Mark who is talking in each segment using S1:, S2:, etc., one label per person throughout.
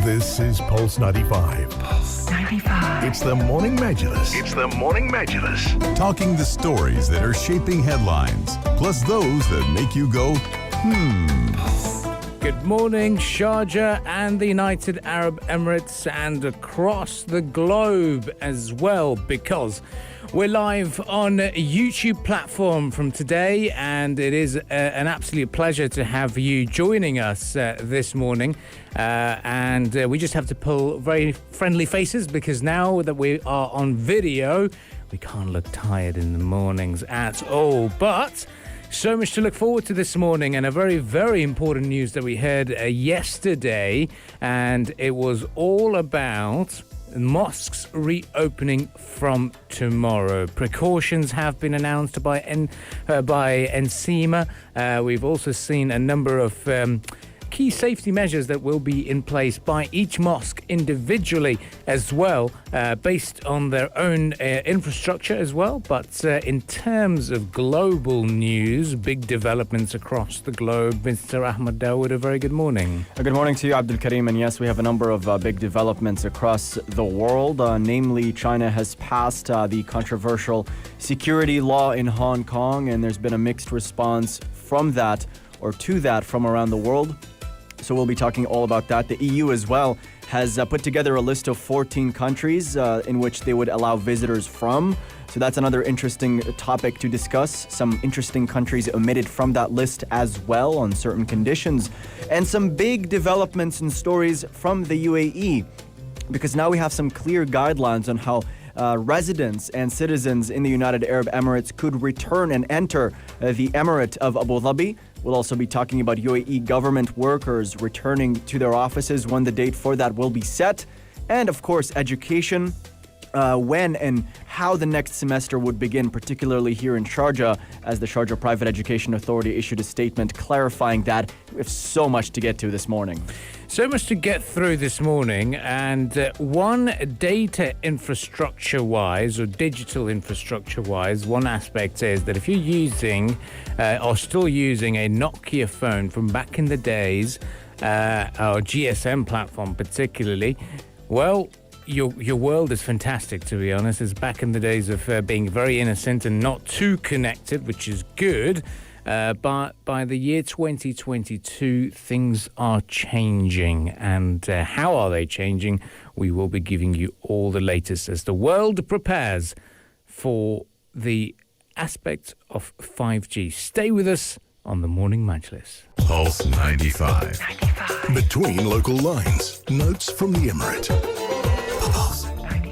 S1: This is Pulse 95.
S2: Pulse 95.
S1: It's the Morning Majlis. Talking the stories that are shaping headlines, plus those that make you go,
S3: Good morning, Sharjah and the United Arab Emirates and across the globe as well, because we're live on a YouTube platform from today, and it is an absolute pleasure to have you joining us this morning. And we just have to pull very friendly faces because now that we are on video, we can't look tired in the mornings at all. But so much to look forward to this morning, and a very, very important news that we heard yesterday, and it was all about mosques reopening from tomorrow. Precautions have been announced by NCEMA. We've also seen a number of key safety measures that will be in place by each mosque individually as well, based on their own infrastructure as well. But in terms of global news, big developments across the globe, Mr. Ahmad Dawood, a very good morning.
S4: Good morning to you, Abdul Karim. And yes, we have a number of big developments across the world. Namely, China has passed the controversial security law in Hong Kong, and there's been a mixed response from that or to that from around the world. So we'll be talking all about that. The EU as well has put together a list of 14 countries in which they would allow visitors from. So that's another interesting topic to discuss. Some interesting countries omitted from that list as well on certain conditions. And some big developments and stories from the UAE, because now we have some clear guidelines on how residents and citizens in the United Arab Emirates could return and enter the Emirate of Abu Dhabi. We'll also be talking about UAE government workers returning to their offices when the date for that will be set. And of course, education, when and how the next semester would begin, particularly here in Sharjah, as the Sharjah Private Education Authority issued a statement clarifying that. We have so much to get to this morning.
S3: So much to get through this morning, and one data infrastructure-wise or digital infrastructure-wise, one aspect is that if you're using or still using a Nokia phone from back in the days, or GSM platform particularly, well, your world is fantastic, to be honest. It's back in the days of being very innocent and not too connected, which is good. But by the year 2022, things are changing. And how are they changing? We will be giving you all the latest as the world prepares for the aspect of 5G. Stay with us on the Morning Majlis.
S1: Pulse 95. Between local lines, notes from the Emirate.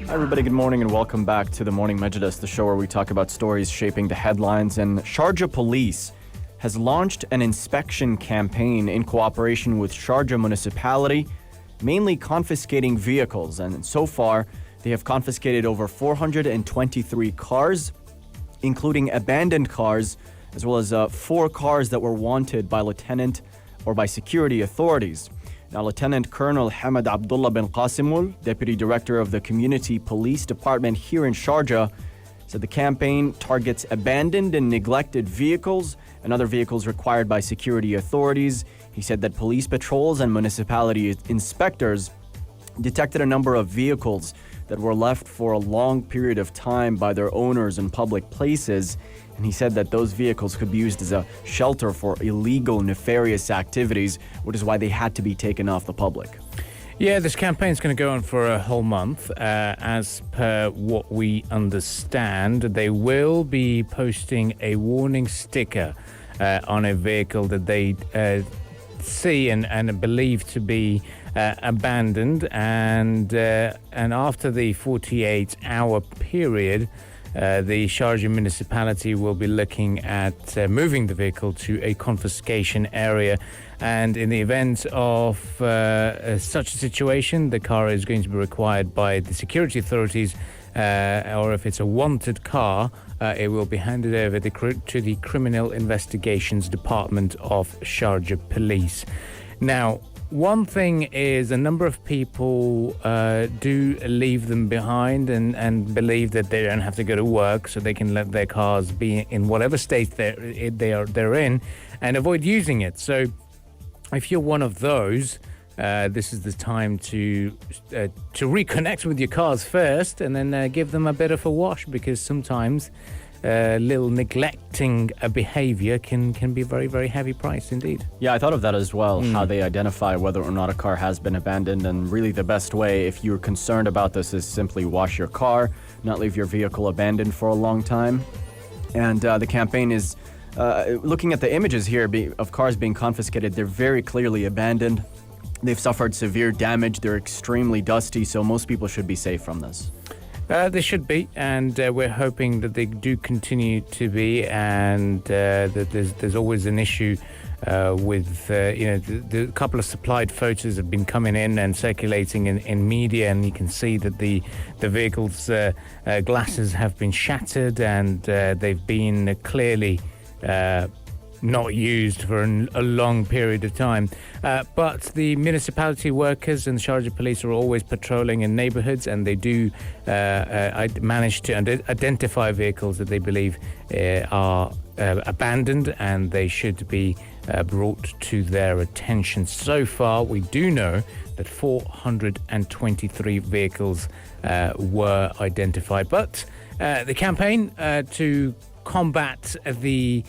S4: Hi everybody, good morning and welcome back to the Morning Majlis, the show where we talk about stories shaping the headlines. And Sharjah Police has launched an inspection campaign in cooperation with Sharjah Municipality, mainly confiscating vehicles. And so far, they have confiscated over 423 cars, including abandoned cars, as well as 4 cars that were wanted by lieutenant or by security authorities. Now, Lieutenant Colonel Hamad Abdullah bin Qasimul, Deputy Director of the Community Police Department here in Sharjah, said the campaign targets abandoned and neglected vehicles and other vehicles required by security authorities. He said that police patrols and municipality inspectors detected a number of vehicles that were left for a long period of time by their owners in public places. And he said that those vehicles could be used as a shelter for illegal, nefarious activities, which is why they had to be taken off the public.
S3: Yeah, this campaign's going to go on for a whole month. As per what we understand, they will be posting a warning sticker on a vehicle that they see and believe to be abandoned. And after the 48-hour period, the Sharjah municipality will be looking at moving the vehicle to a confiscation area. And in the event of such a situation, the car is going to be required by the security authorities, or if it's a wanted car, it will be handed over to the Criminal Investigations Department of Sharjah Police. Now, one thing is a number of people do leave them behind and believe that they don't have to go to work, so they can let their cars be in whatever state they're in and avoid using it. So if you're one of those, this is the time to reconnect with your cars first, and then give them a bit of a wash, because sometimes little neglecting a behavior can be very, very heavy price indeed.
S4: Yeah, I thought of that as well, how they identify whether or not a car has been abandoned. And really the best way, if you're concerned about this, is simply wash your car, not leave your vehicle abandoned for a long time. And the campaign is looking at the images here of cars being confiscated. They're very clearly abandoned. They've suffered severe damage. They're extremely dusty, so most people should be safe from this.
S3: They should be, and we're hoping that they do continue to be, and that there's always an issue with, the couple of supplied photos have been coming in and circulating in media, and you can see that the vehicle's glasses have been shattered, and they've been clearly not used for a long period of time. But the municipality workers and Sharjah police are always patrolling in neighborhoods, and they do manage to identify vehicles that they believe are abandoned, and they should be brought to their attention. So far, we do know that 423 vehicles were identified. But the campaign to combat the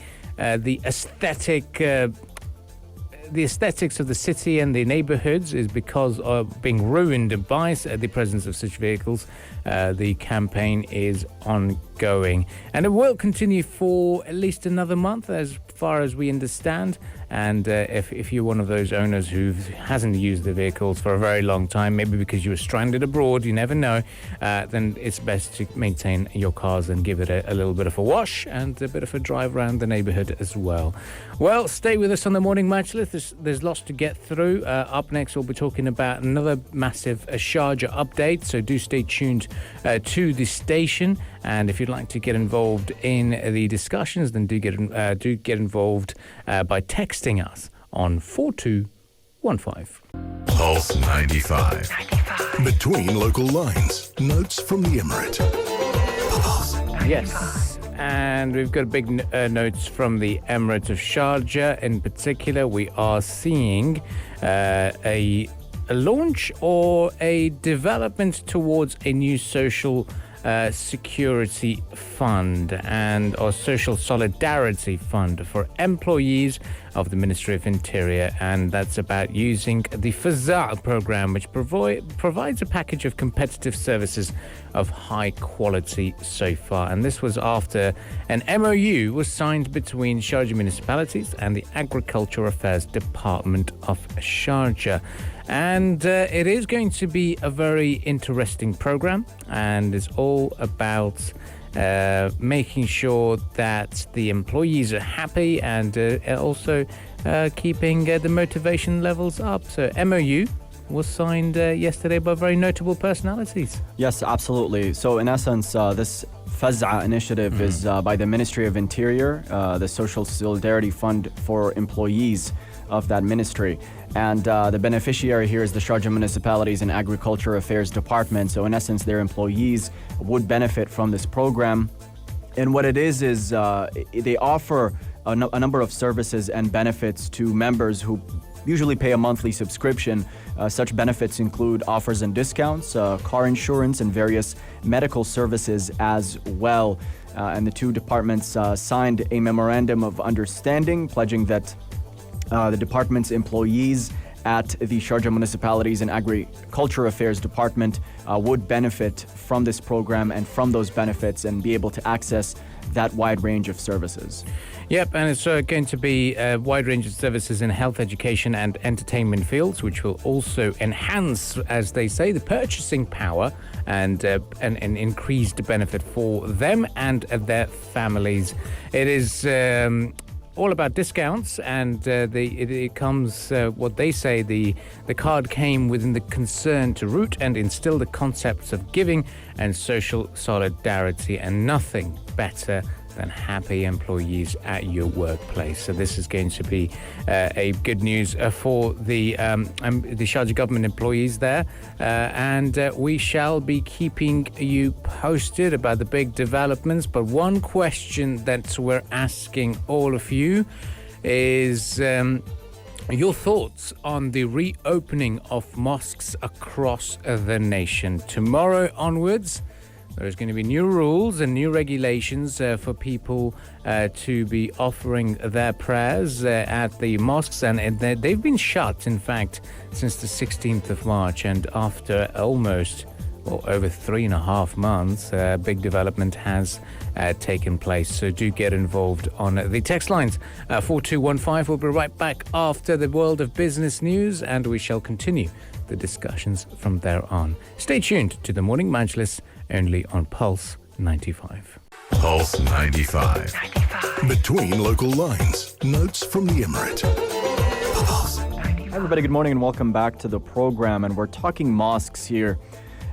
S3: aesthetics of the city and the neighborhoods is because of being ruined by the presence of such vehicles. The campaign is ongoing, and it will continue for at least another month, as far as we understand. And if you're one of those owners who hasn't used the vehicles for a very long time, maybe because you were stranded abroad, you never know, then it's best to maintain your cars and give it a little bit of a wash and a bit of a drive around the neighborhood as well. Well, stay with us on the Morning Majlis. There's lots to get through. Up next, we'll be talking about another massive Sharjah update, so do stay tuned to the station. And if you'd like to get involved in the discussions, then do get involved by texting us on 4215.
S1: Pulse 95. Between local lines. Notes from the Emirate. Pulse 95.
S3: Yes, and we've got big notes from the Emirate of Sharjah. In particular, we are seeing a launch or a development towards a new social security fund and or social solidarity fund for employees of the Ministry of Interior, and that's about using the Faza program, which provides a package of competitive services of high quality so far. And this was after an MOU was signed between Sharjah municipalities and the Agriculture Affairs Department of Sharjah. And it is going to be a very interesting program, and it's all about making sure that the employees are happy and also keeping the motivation levels up. So MOU was signed yesterday by very notable personalities.
S4: Yes, absolutely. So in essence, this Faza initiative is by the Ministry of Interior, the Social Solidarity Fund for employees of that ministry. And the beneficiary here is the Sharjah Municipalities and Agriculture Affairs Department. So in essence, their employees would benefit from this program. And what it is they offer a number of services and benefits to members who usually pay a monthly subscription. Such benefits include offers and discounts, car insurance, and various medical services as well. And the two departments signed a memorandum of understanding pledging that the department's employees at the Sharjah Municipalities and Agriculture Affairs Department would benefit from this program and from those benefits and be able to access that wide range of services.
S3: Yep, and it's going to be a wide range of services in health, education and entertainment fields, which will also enhance, as they say, the purchasing power and an increased benefit for them and their families. It is all about discounts, and it comes, what they say, the card came within the concern to root and instill the concepts of giving and social solidarity, and nothing better than happy employees at your workplace. So this is going to be a good news for the Sharjah government employees there, and we shall be keeping you posted about the big developments. But one question that we're asking all of you is Your thoughts on the reopening of mosques across the nation. Tomorrow onwards, there's going to be new rules and new regulations for people to be offering their prayers at the mosques. And they've been shut, in fact, since the 16th of March. And after almost over 3.5 months, big development has taken place. So do get involved on the text lines. 4215. We'll be right back after the world of business news, and we shall continue the discussions from there on. Stay tuned to the Morning Majlis, only on Pulse 95.
S1: Pulse 95. Between local lines. Notes from the Emirate.
S4: Hi everybody, good morning and welcome back to the program. And we're talking mosques here,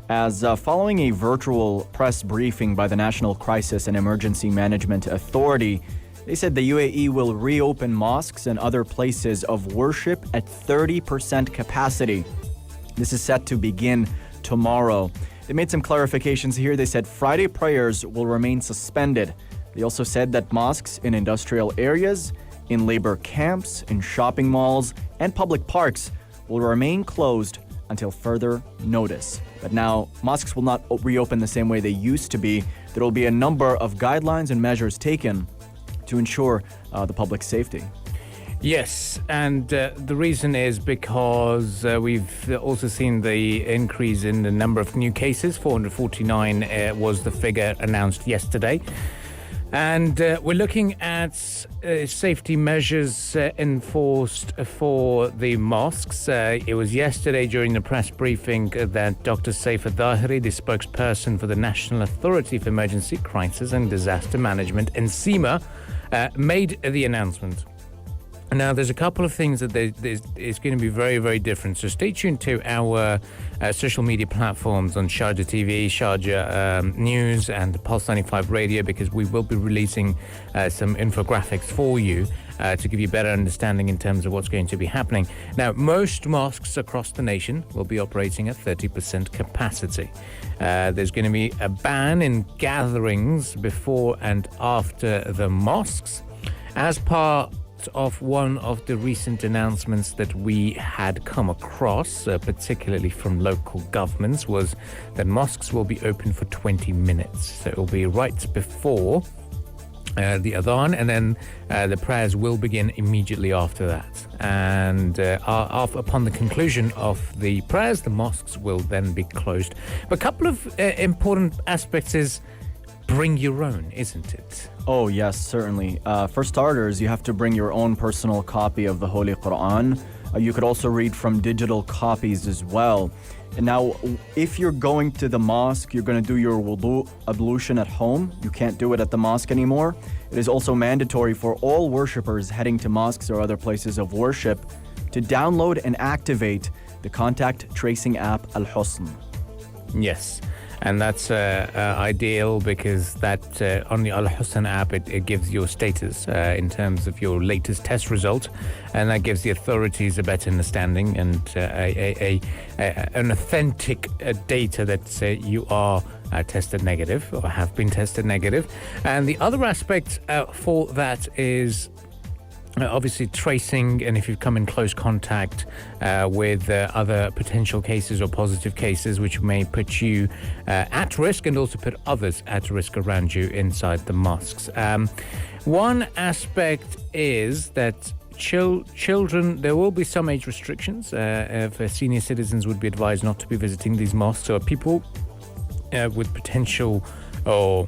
S4: as following a virtual press briefing by the National Crisis and Emergency Management Authority, they said the UAE will reopen mosques and other places of worship at 30% capacity. This is set to begin tomorrow. They made some clarifications here. They said Friday prayers will remain suspended. They also said that mosques in industrial areas, in labor camps, in shopping malls, and public parks will remain closed until further notice. But now, mosques will not reopen the same way they used to be. There will be a number of guidelines and measures taken to ensure the public's safety.
S3: Yes, and the reason is because we've also seen the increase in the number of new cases. 449 was the figure announced yesterday. And we're looking at safety measures enforced for the mosques. It was yesterday during the press briefing that Dr. Saif Al-Dhahiri, the spokesperson for the National Authority for Emergency, Crisis and Disaster Management, NCEMA, made the announcement. Now, there's a couple of things that is going to be very, very different. So stay tuned to our social media platforms on Sharjah TV, Sharjah News, and Pulse 95 Radio, because we will be releasing some infographics for you to give you a better understanding in terms of what's going to be happening. Now, most mosques across the nation will be operating at 30% capacity. There's going to be a ban in gatherings before and after the mosques. As part of one of the recent announcements that we had come across, particularly from local governments, was that mosques will be open for 20 minutes. So it will be right before the adhan, and then the prayers will begin immediately after that. And upon the conclusion of the prayers, the mosques will then be closed. But a couple of important aspects is bring your own, isn't it?
S4: Oh, yes, certainly. For starters, you have to bring your own personal copy of the Holy Quran. You could also read from digital copies as well. And now, if you're going to the mosque, you're going to do your wudu ablution at home. You can't do it at the mosque anymore. It is also mandatory for all worshippers heading to mosques or other places of worship to download and activate the contact tracing app Al Husn.
S3: Yes. And that's ideal because that on the Al Husn app, it gives your status in terms of your latest test result, and that gives the authorities a better understanding and an authentic data that you are tested negative or have been tested negative. And the other aspect for that is obviously tracing, and if you've come in close contact with other potential cases or positive cases, which may put you at risk and also put others at risk around you inside the mosques. One aspect is that children, there will be some age restrictions. If senior citizens would be advised not to be visiting these mosques, or people with potential or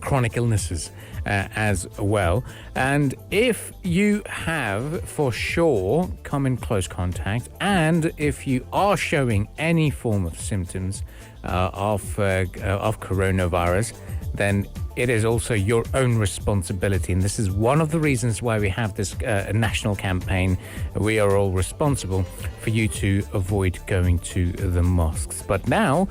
S3: chronic illnesses as well. And if you have for sure come in close contact, and if you are showing any form of symptoms of coronavirus, then it is also your own responsibility. And this is one of the reasons why we have this national campaign. We are all responsible for you to avoid going to the mosques. But now,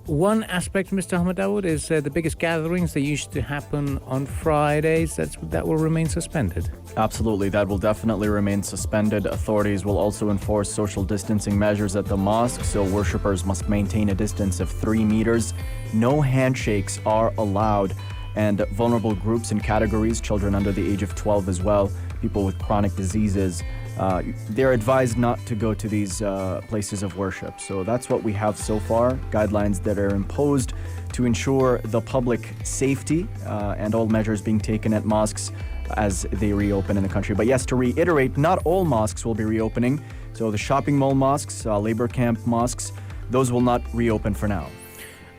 S3: one aspect, Mr. Ahmed Dawood, is the biggest gatherings that used to happen on Fridays. That will remain suspended.
S4: Absolutely, that will definitely remain suspended. Authorities will also enforce social distancing measures at the mosque, so worshippers must maintain a distance of 3 meters. No handshakes are allowed, and vulnerable groups and categories, children under the age of 12 as well, people with chronic diseases, they're advised not to go to these places of worship. So that's what we have so far, guidelines that are imposed to ensure the public safety and all measures being taken at mosques as they reopen in the country. But yes, to reiterate, not all mosques will be reopening. So the shopping mall mosques, labor camp mosques, those will not reopen for now.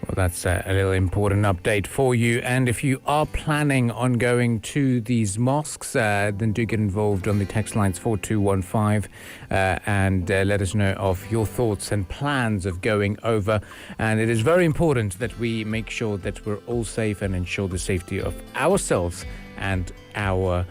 S3: Well, that's a little important update for you. And if you are planning on going to these mosques, then do get involved on the text lines 4215 and let us know of your thoughts and plans of going over. And it is very important that we make sure that we're all safe and ensure the safety of ourselves and our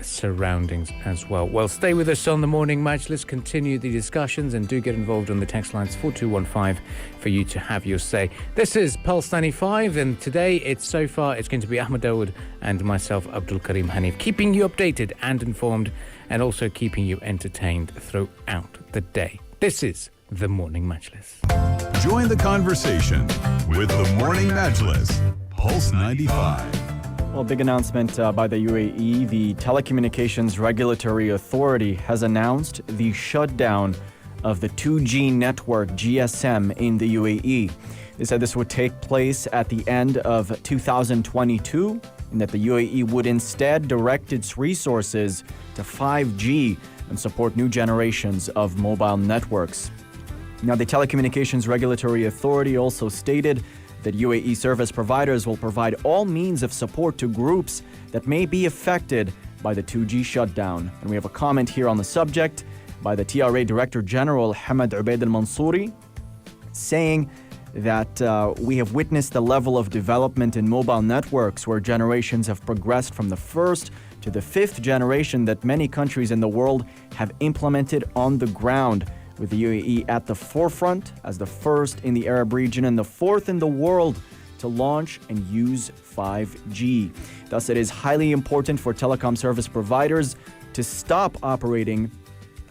S3: surroundings as well. Well, stay with us on the Morning Majlis, continue the discussions, and do get involved on the text lines 4215 for you to have your say. This is Pulse 95, and today it's going to be Ahmed Dawood and myself, Abdul Karim Hanif, keeping you updated and informed, and also keeping you entertained throughout the day. This is the Morning Majlis.
S1: Join the conversation with the Morning Majlis, Pulse 95.
S4: Well, big announcement by the UAE. The Telecommunications Regulatory Authority has announced the shutdown of the 2G network GSM in the UAE. They said this would take place at the end of 2022 and that the UAE would instead direct its resources to 5G and support new generations of mobile networks. Now, the Telecommunications Regulatory Authority also stated that UAE service providers will provide all means of support to groups that may be affected by the 2G shutdown. And we have a comment here on the subject by the TRA Director General Hamad Ubaid al-Mansouri, saying that we have witnessed the level of development in mobile networks where generations have progressed from the first to the fifth generation that many countries in the world have implemented on the ground, with the UAE at the forefront as the first in the Arab region and the fourth in the world to launch and use 5G. Thus, it is highly important for telecom service providers to stop operating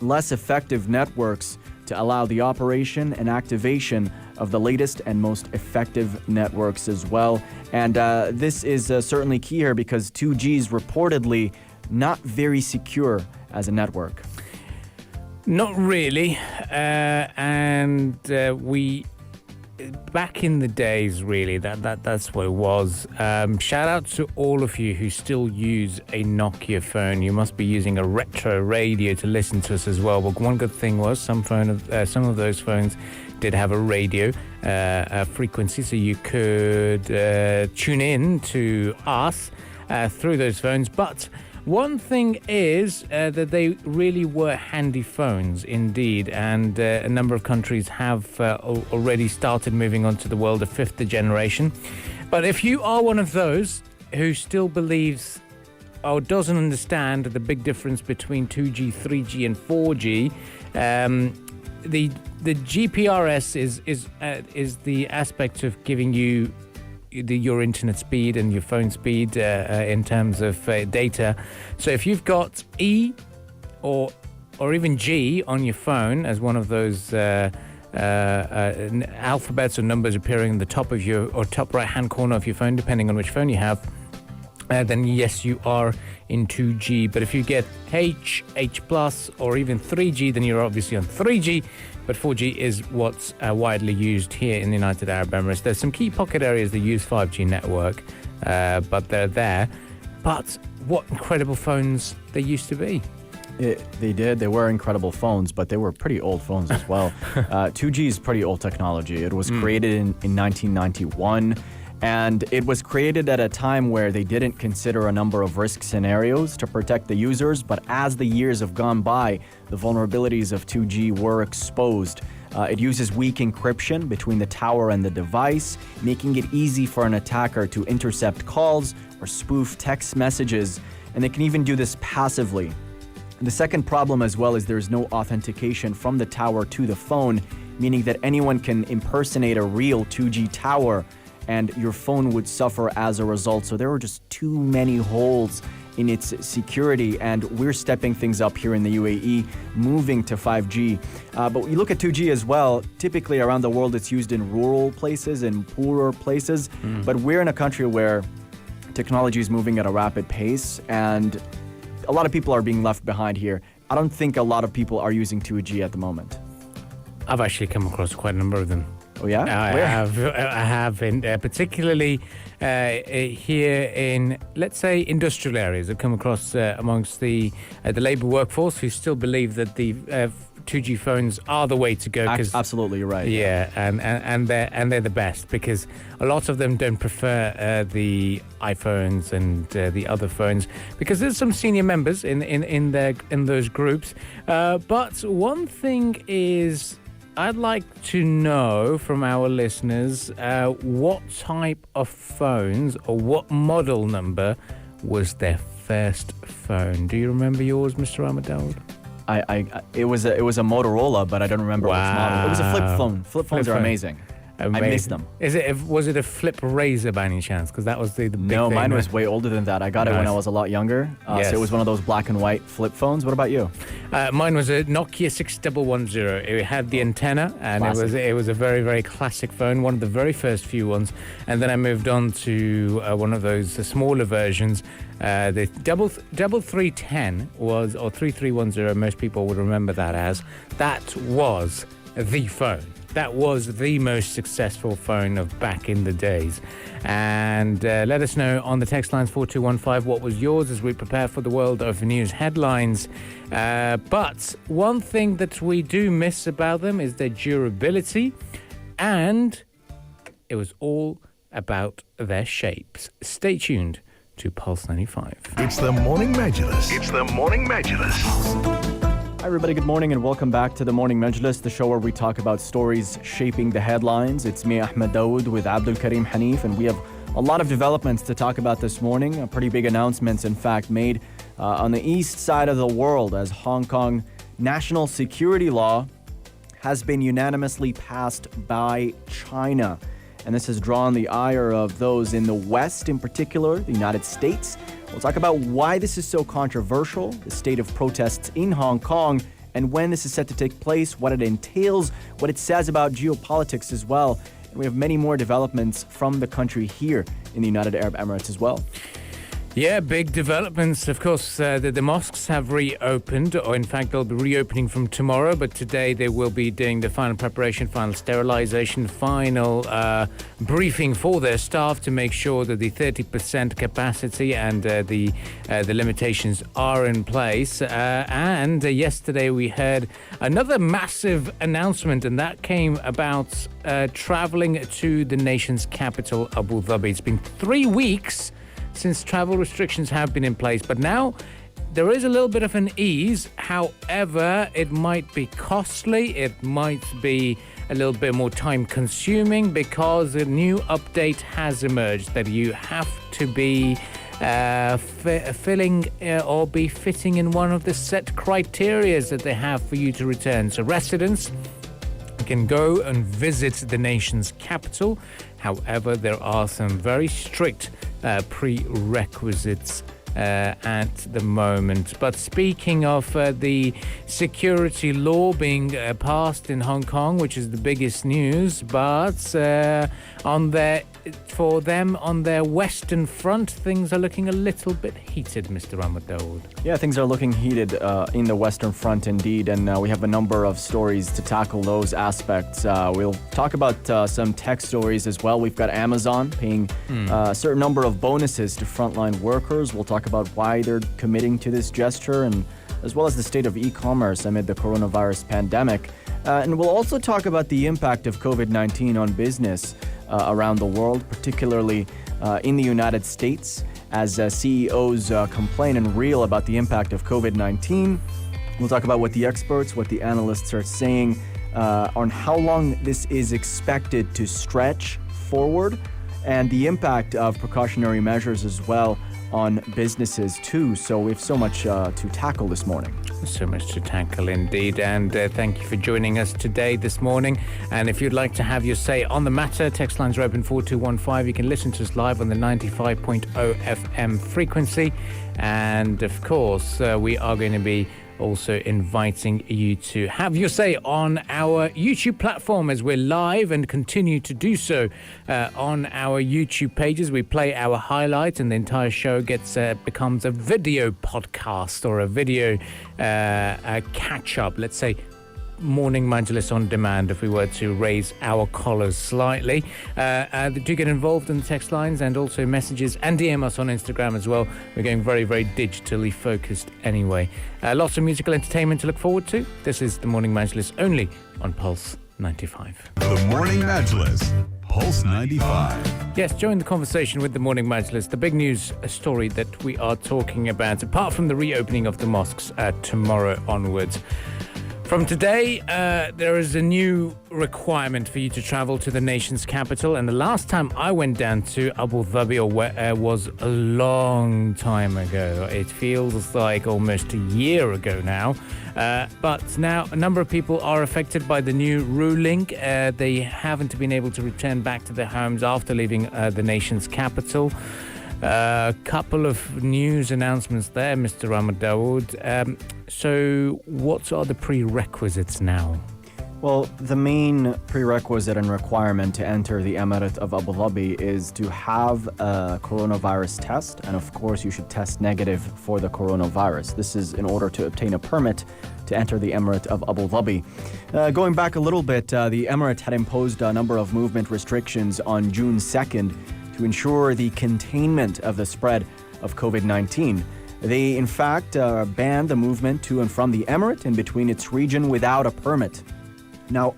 S4: less effective networks to allow the operation and activation of the latest and most effective networks as well. And this is certainly key here because 2G is reportedly not very secure as a network.
S3: Not really, and we back in the days, really, that's what it was. Shout out to all of you who still use a Nokia phone. You must be using a retro radio to listen to us as well. But one good thing was some of those phones did have a radio frequency, so you could tune in to us through those phones. But one thing is that they really were handy phones indeed, and a number of countries have already started moving on to the world of fifth generation. But if you are one of those who still believes or doesn't understand the big difference between 2G, 3G and 4G, the GPRS is the aspect of giving you your internet speed and your phone speed in terms of data. So if you've got E or even G on your phone as one of those alphabets or numbers appearing in the top of your or top right hand corner of your phone, depending on which phone you have, then yes, you are in 2G. But if you get H plus or even 3G, then you're obviously on 3G. But 4G is what's widely used here in the United Arab Emirates. There's some key pocket areas that use 5G network, but they're there. But what incredible phones they used to be.
S4: They did. They were incredible phones, but they were pretty old phones as well. 2G is pretty old technology. It was created in 1991. And it was created at a time where they didn't consider a number of risk scenarios to protect the users. But as the years have gone by, the vulnerabilities of 2G were exposed. It uses weak encryption between the tower and the device, making it easy for an attacker to intercept calls or spoof text messages. And they can even do this passively. The second problem as well is there's no authentication from the tower to the phone, meaning that anyone can impersonate a real 2G tower and your phone would suffer as a result. So there were just too many holes in its security, and we're stepping things up here in the UAE, moving to 5G. But we look at 2G as well. Typically around the world, it's used in rural places and poorer places. But we're in a country where technology is moving at a rapid pace, and a lot of people are being left behind here. I don't think a lot of people are using 2G at the moment.
S3: I've actually come across quite a number of them.
S4: Oh yeah?
S3: I have, particularly here in, let's say, industrial areas. I've come across amongst the labour workforce who still believe that the 2G phones are the way to go.
S4: Absolutely, you're right.
S3: Yeah, and they're the best, because a lot of them don't prefer the iPhones and the other phones, because there's some senior members in those groups. But one thing is, I'd like to know from our listeners what type of phones or what model number was their first phone. Do you remember yours, Mr. Ahmed Dawood?
S4: It was a Motorola, but I don't remember which model. It was a flip phone. Flip phones are amazing. I miss them.
S3: Was it a flip Razr by any chance? Because that was the big
S4: No,
S3: thing,
S4: mine
S3: right?
S4: was way older than that. I got it when I was a lot younger.
S3: Yes.
S4: So it was one of those black and white flip phones. What about you?
S3: Mine was a Nokia 6110. It had the antenna, and it was a very, very classic phone, one of the very first few ones. And then I moved on to one of those smaller versions. The double 310 was, or 3310, most people would remember that as. That was the phone. That was the most successful phone of back in the days. And let us know on the text lines 4215 what was yours as we prepare for the world of news headlines. But one thing that we do miss about them is their durability, and it was all about their shapes. Stay tuned to Pulse 95.
S1: It's the Morning Majlis. It's the Morning Majlis.
S4: Hi everybody, good morning and welcome back to the Morning Majlis, the show where we talk about stories shaping the headlines. It's me, Ahmed Dawood, with Abdul Karim Hanif, and we have a lot of developments to talk about this morning. Pretty big announcements, in fact, made on the east side of the world, as Hong Kong national security law has been unanimously passed by China. And this has drawn the ire of those in the West, in particular, the United States. We'll talk about why this is so controversial, the state of protests in Hong Kong, and when this is set to take place, what it entails, what it says about geopolitics as well. And we have many more developments from the country here in the United Arab Emirates as well.
S3: Yeah, big developments. Of course, the mosques have reopened, or in fact, they'll be reopening from tomorrow. But today they will be doing the final preparation, final sterilization, final briefing for their staff to make sure that the 30% capacity and the limitations are in place. And yesterday we heard another massive announcement, and that came about traveling to the nation's capital, Abu Dhabi. It's been 3 weeks since travel restrictions have been in place, but now there is a little bit of an ease. However, it might be costly, it might be a little bit more time consuming, because a new update has emerged that you have to be filling or be fitting in one of the set criteria that they have for you to return. So residents can go and visit the nation's capital. However, there are some very strict prerequisites at the moment. But speaking of the security law being passed in Hong Kong, which is the biggest news, but for them on their western front, things are looking a little bit heated, Mr. Ahmed Dawood.
S4: Yeah, things are looking heated in the western front indeed, and we have a number of stories to tackle those aspects. We'll talk about some tech stories as well. We've got Amazon paying a certain number of bonuses to frontline workers. We'll talk about why they're committing to this gesture, and as well as the state of e-commerce amid the coronavirus pandemic. And we'll also talk about the impact of COVID-19 on business around the world, particularly in the United States, as CEOs complain and reel about the impact of COVID-19. We'll talk about what the experts, what the analysts are saying on how long this is expected to stretch forward, and the impact of precautionary measures as well on businesses too. So we have so much to tackle this morning.
S3: So much to tackle indeed, and thank you for joining us today, this morning. And if you'd like to have your say on the matter, text lines are open 4215. You can listen to us live on the 95.0 FM frequency, and of course we are going to be also inviting you to have your say on our YouTube platform as we're live and continue to do so on our YouTube pages. We play our highlights and the entire show becomes a video podcast or a video catch-up, let's say Morning Majlis on demand, if we were to raise our collars slightly. Do get involved in the text lines and also messages, and DM us on Instagram as well. We're going very, very digitally focused anyway. Lots of musical entertainment to look forward to. This is the Morning Majlis only on Pulse 95.
S1: The Morning Majlis, Pulse 95.
S3: Yes, join the conversation with the Morning Majlis. The big news story that we are talking about, apart from the reopening of the mosques tomorrow onwards. From today, there is a new requirement for you to travel to the nation's capital. And the last time I went down to Abu Dhabi was a long time ago. It feels like almost a year ago now. But now a number of people are affected by the new ruling. They haven't been able to return back to their homes after leaving the nation's capital. A couple of news announcements there, Mr. Ahmed Dawood. So what are the prerequisites now?
S4: Well, the main prerequisite and requirement to enter the Emirate of Abu Dhabi is to have a coronavirus test, and of course you should test negative for the coronavirus. This is in order to obtain a permit to enter the Emirate of Abu Dhabi. Going back a little bit, the Emirate had imposed a number of movement restrictions on June 2nd to ensure the containment of the spread of COVID-19. They, in fact, banned the movement to and from the Emirate and between its region without a permit. Now,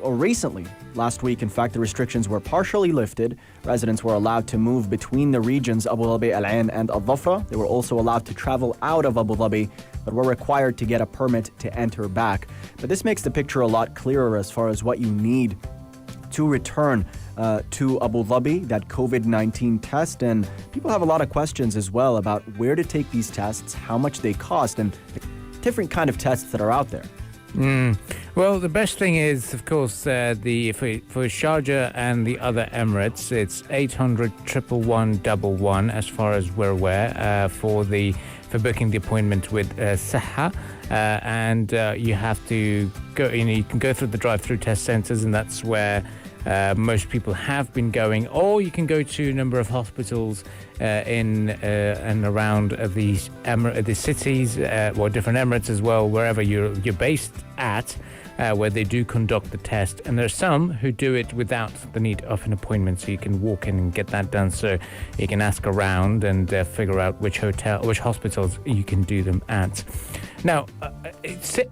S4: recently, last week, in fact, the restrictions were partially lifted. Residents were allowed to move between the regions Abu Dhabi, Al Ain, and Al Dhafra. They were also allowed to travel out of Abu Dhabi, but were required to get a permit to enter back. But this makes the picture a lot clearer as far as what you need to return to Abu Dhabi, that COVID-19 test. And people have a lot of questions as well about where to take these tests, how much they cost, and the different kind of tests that are out there.
S3: Well, the best thing is, of course, for Sharjah and the other Emirates, it's 800 111 11 as far as we're aware for booking the appointment with Saha. And you have to go. You can go through the drive-through test centres, and that's where most people have been going. Or you can go to a number of hospitals in and around the cities, or different Emirates as well, wherever you're based at, where they do conduct the test. And there's some who do it without the need of an appointment, so you can walk in and get that done. So you can ask around and figure out which hospitals you can do them at. Now,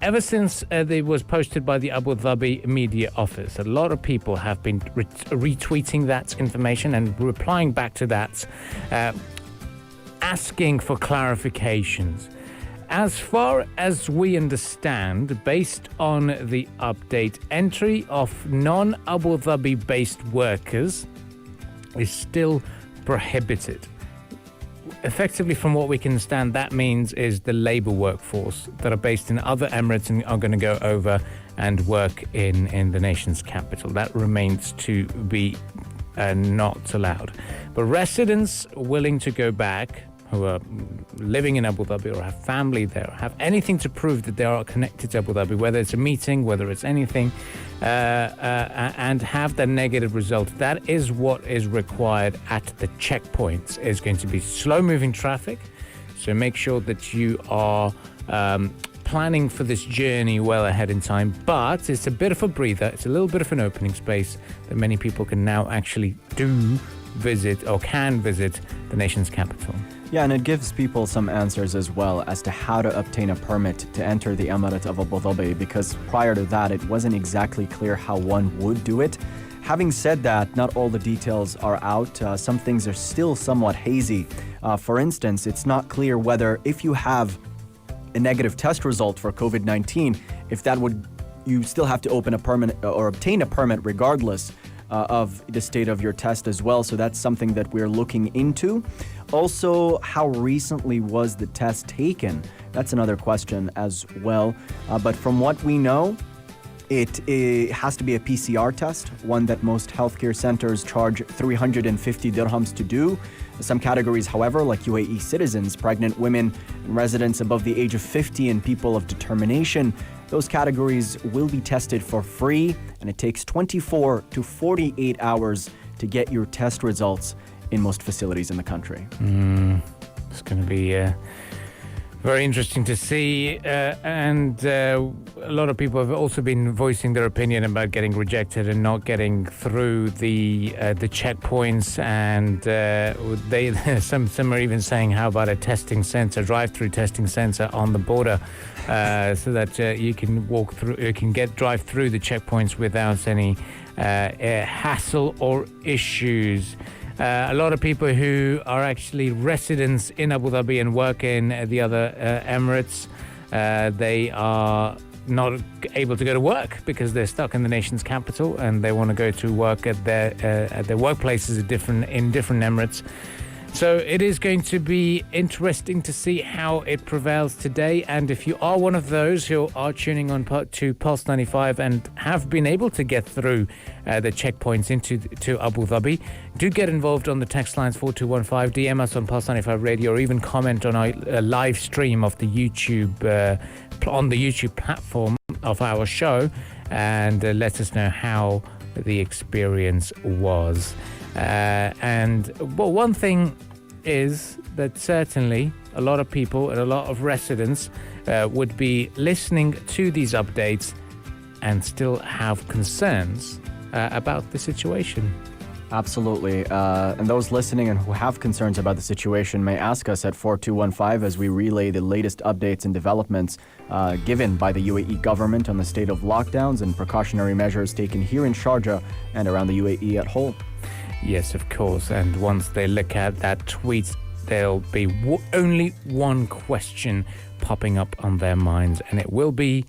S3: ever since it was posted by the Abu Dhabi media office, a lot of people have been retweeting that information and replying back to that, asking for clarifications. As far as we understand, based on the update, entry of non-Abu Dhabi-based workers is still prohibited. Effectively, from what we can understand, that means is the labour workforce that are based in other Emirates and are going to go over and work in the nation's capital. That remains to be not allowed. But residents willing to go back, who are living in Abu Dhabi or have family there, have anything to prove that they are connected to Abu Dhabi, whether it's a meeting, whether it's anything, and have the negative result. That is what is required at the checkpoints. It's going to be slow-moving traffic, so make sure that you are planning for this journey well ahead in time. But it's a bit of a breather. It's a little bit of an opening space that many people can now actually visit the nation's capital.
S4: Yeah, and it gives people some answers as well as to how to obtain a permit to enter the Emirate of Abu Dhabi, because prior to that, it wasn't exactly clear how one would do it. Having said that, not all the details are out. Some things are still somewhat hazy. For instance, it's not clear whether if you have a negative test result for COVID-19, if that would, you still have to open a permit or obtain a permit regardless of the state of your test as well. So that's something that we're looking into. Also, how recently was the test taken? That's another question as well. But from what we know, It has to be a PCR test, one that most healthcare centers charge 350 dirhams to do. Some categories, however, like UAE citizens, pregnant women, residents above the age of 50, and people of determination, those categories will be tested for free, and it takes 24 to 48 hours to get your test results in most facilities in the country.
S3: It's going to be very interesting to see, and a lot of people have also been voicing their opinion about getting rejected and not getting through the checkpoints, and some are even saying, how about a testing center, drive-through testing center on the border, so that you can drive through the checkpoints without any hassle or issues. A lot of people who are actually residents in Abu Dhabi and work in the other Emirates, they are not able to go to work because they're stuck in the nation's capital, and they want to go to work at their workplaces in different Emirates. So it is going to be interesting to see how it prevails today. And if you are one of those who are tuning on to Pulse 95 and have been able to get through the checkpoints to Abu Dhabi, do get involved on the text lines 4215, DM us on Pulse 95 Radio, or even comment on our live stream of the YouTube on the YouTube platform of our show, and let us know how the experience was. One thing is that certainly a lot of people and a lot of residents would be listening to these updates and still have concerns about the situation.
S4: Absolutely. And those listening and who have concerns about the situation may ask us at 4215 as we relay the latest updates and developments given by the UAE government on the state of lockdowns and precautionary measures taken here in Sharjah and around the UAE at whole.
S3: Yes, of course. And once they look at that tweet, there'll be only one question popping up on their minds, and it will be,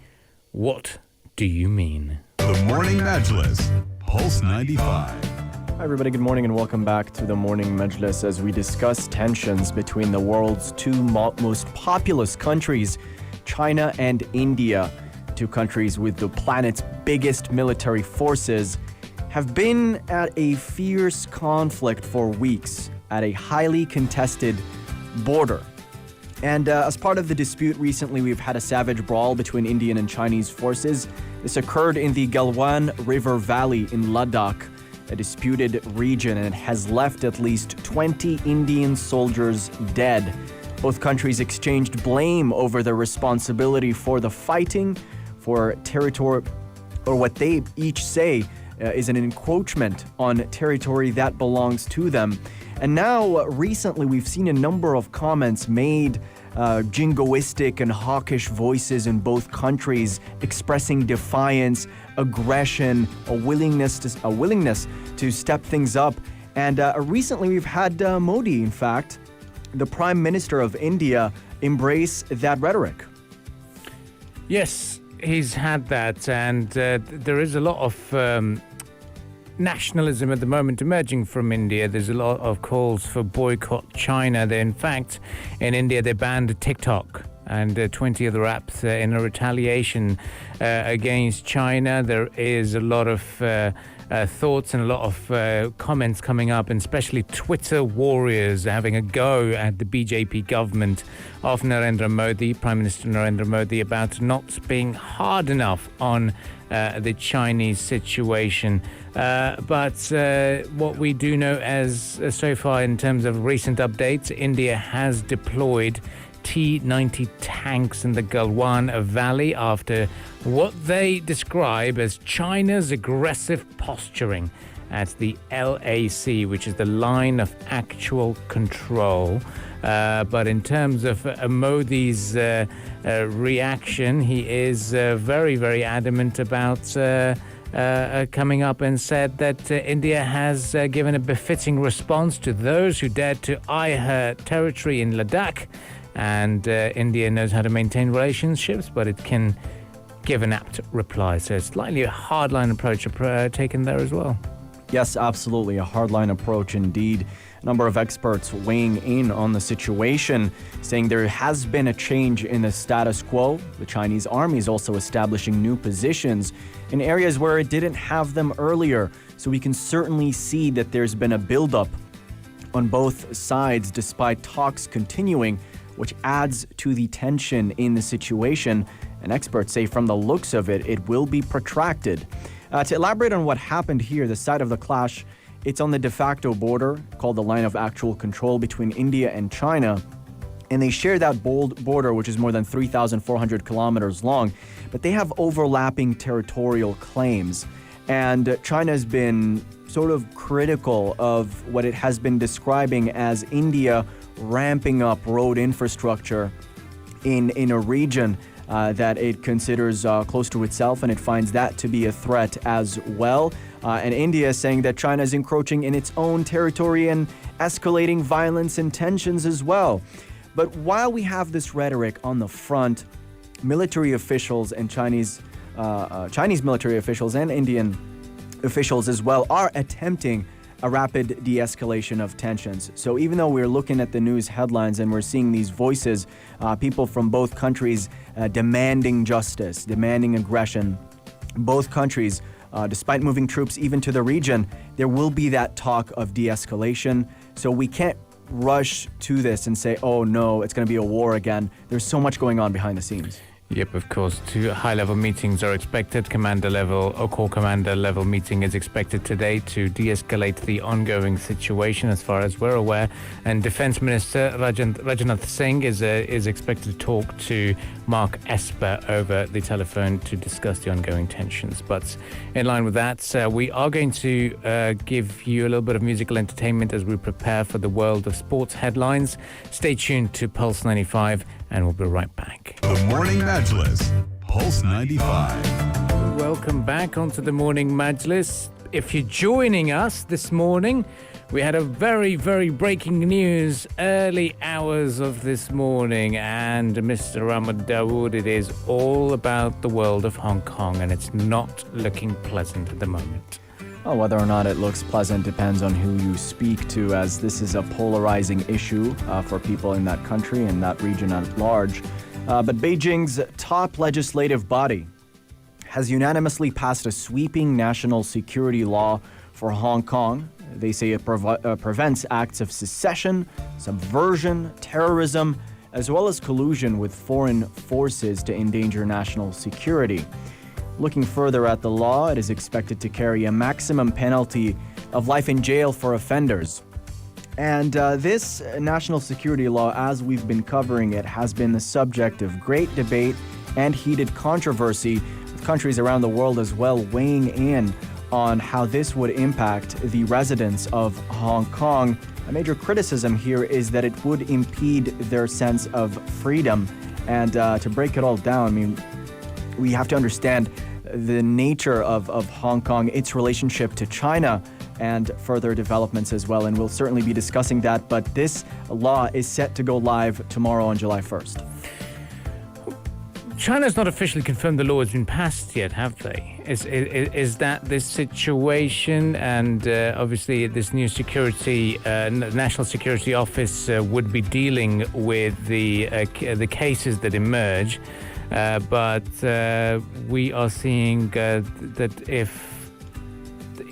S3: what do you mean?
S1: The Morning Majlis, Pulse 95.
S4: Hi everybody, good morning and welcome back to the Morning Majlis as we discuss tensions between the world's two most populous countries, China and India. Two countries with the planet's biggest military forces have been at a fierce conflict for weeks at a highly contested border. And as part of the dispute recently, we've had a savage brawl between Indian and Chinese forces. This occurred in the Galwan River Valley in Ladakh, a disputed region, and it has left at least 20 Indian soldiers dead. Both countries exchanged blame over their responsibility for the fighting, for territory, or what they each say is an encroachment on territory that belongs to them. And now, recently, we've seen a number of comments made, jingoistic and hawkish voices in both countries expressing defiance, aggression, a willingness to step things up. And recently, we've had Modi, in fact, the Prime Minister of India, embrace that rhetoric.
S3: Yes, he's had that, and there is a lot of nationalism at the moment emerging from India. There's a lot of calls for boycott China. In fact, in India, they banned TikTok and 20 other apps in a retaliation against China. There is a lot of thoughts and a lot of comments coming up, and especially Twitter warriors having a go at the BJP government of Narendra Modi, Prime Minister Narendra Modi, about not being hard enough on the Chinese situation. But what we do know as so far in terms of recent updates, India has deployed T-90 tanks in the Galwan Valley after what they describe as China's aggressive posturing at the LAC, which is the line of actual control. But in terms of Modi's reaction, he is very, very adamant about coming up and said that India has given a befitting response to those who dared to eye her territory in Ladakh. And India knows how to maintain relationships, but it can give an apt reply. So it's slightly a hardline approach taken there as well.
S4: Yes, absolutely. A hardline approach indeed. A number of experts weighing in on the situation, saying there has been a change in the status quo. The Chinese army is also establishing new positions in areas where it didn't have them earlier. So we can certainly see that there's been a buildup on both sides despite talks continuing, which adds to the tension in the situation. And experts say from the looks of it, it will be protracted. To elaborate on what happened here, the site of the clash, it's on the de facto border called the Line of Actual Control between India and China. And they share that border, which is more than 3,400 kilometers long, but they have overlapping territorial claims. And China has been sort of critical of what it has been describing as India ramping up road infrastructure in a region that it considers close to itself, and it finds that to be a threat as well. And India is saying that China is encroaching in its own territory and escalating violence and tensions as well. But while we have this rhetoric on the front, military officials and Chinese military officials and Indian officials as well are attempting a rapid de-escalation of tensions. So even though we're looking at the news headlines and we're seeing these voices, people from both countries demanding justice, demanding aggression, both countries, despite moving troops even to the region, there will be that talk of de-escalation. So we can't rush to this and say, oh no, it's going to be a war again. There's so much going on behind the scenes.
S3: Yep, of course. 2 high-level meetings are expected. Commander level or corps commander level meeting is expected today to de-escalate the ongoing situation, as far as we're aware. And Defense Minister Rajnath Singh is expected to talk to Mark Esper over the telephone to discuss the ongoing tensions. But in line with that, we are going to give you a little bit of musical entertainment as we prepare for the world of sports headlines. Stay tuned to Pulse 95, and we'll be right back.
S1: The Morning Majlis, Pulse 95.
S3: Welcome back onto the Morning Majlis. If you're joining us this morning, we had a very, very breaking news early hours of this morning, and Mr. Ahmad Dawood, it is all about the world of Hong Kong, and it's not looking pleasant at the moment.
S4: Well, whether or not it looks pleasant depends on who you speak to, as this is a polarizing issue for people in that country and that region at large. But Beijing's top legislative body has unanimously passed a sweeping national security law for Hong Kong. They say it prevents acts of secession, subversion, terrorism, as well as collusion with foreign forces to endanger national security. Looking further at the law, it is expected to carry a maximum penalty of life in jail for offenders. And this national security law, as we've been covering it, has been the subject of great debate and heated controversy, with countries around the world as well weighing in on how this would impact the residents of Hong Kong. A major criticism here is that it would impede their sense of freedom. And to break it all down, I mean, we have to understand the nature of Hong Kong, its relationship to China, and further developments as well. And we'll certainly be discussing that. But this law is set to go live tomorrow on July 1st.
S3: China's not officially confirmed the law has been passed yet, have they? Is that this situation? And obviously this new National Security Office would be dealing with the cases that emerge. But we are seeing that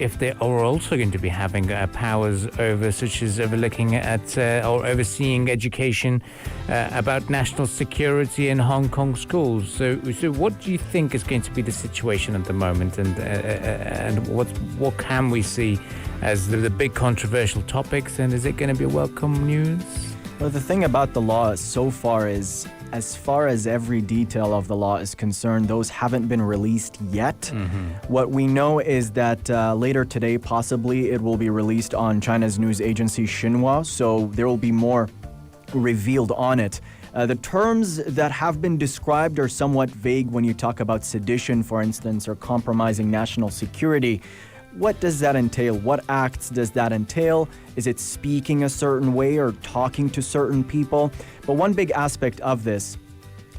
S3: if they are also going to be having powers over, such as overlooking at or overseeing education about national security in Hong Kong schools. So what do you think is going to be the situation at the moment, and what can we see as the big controversial topics, and is it going to be welcome news?
S4: Well, the thing about the law so far is, as far as every detail of the law is concerned, those haven't been released yet. Mm-hmm. What we know is that later today, possibly, it will be released on China's news agency Xinhua, so there will be more revealed on it. The terms that have been described are somewhat vague when you talk about sedition, for instance, or compromising national security. What does that entail? What acts does that entail? Is it speaking a certain way or talking to certain people? But one big aspect of this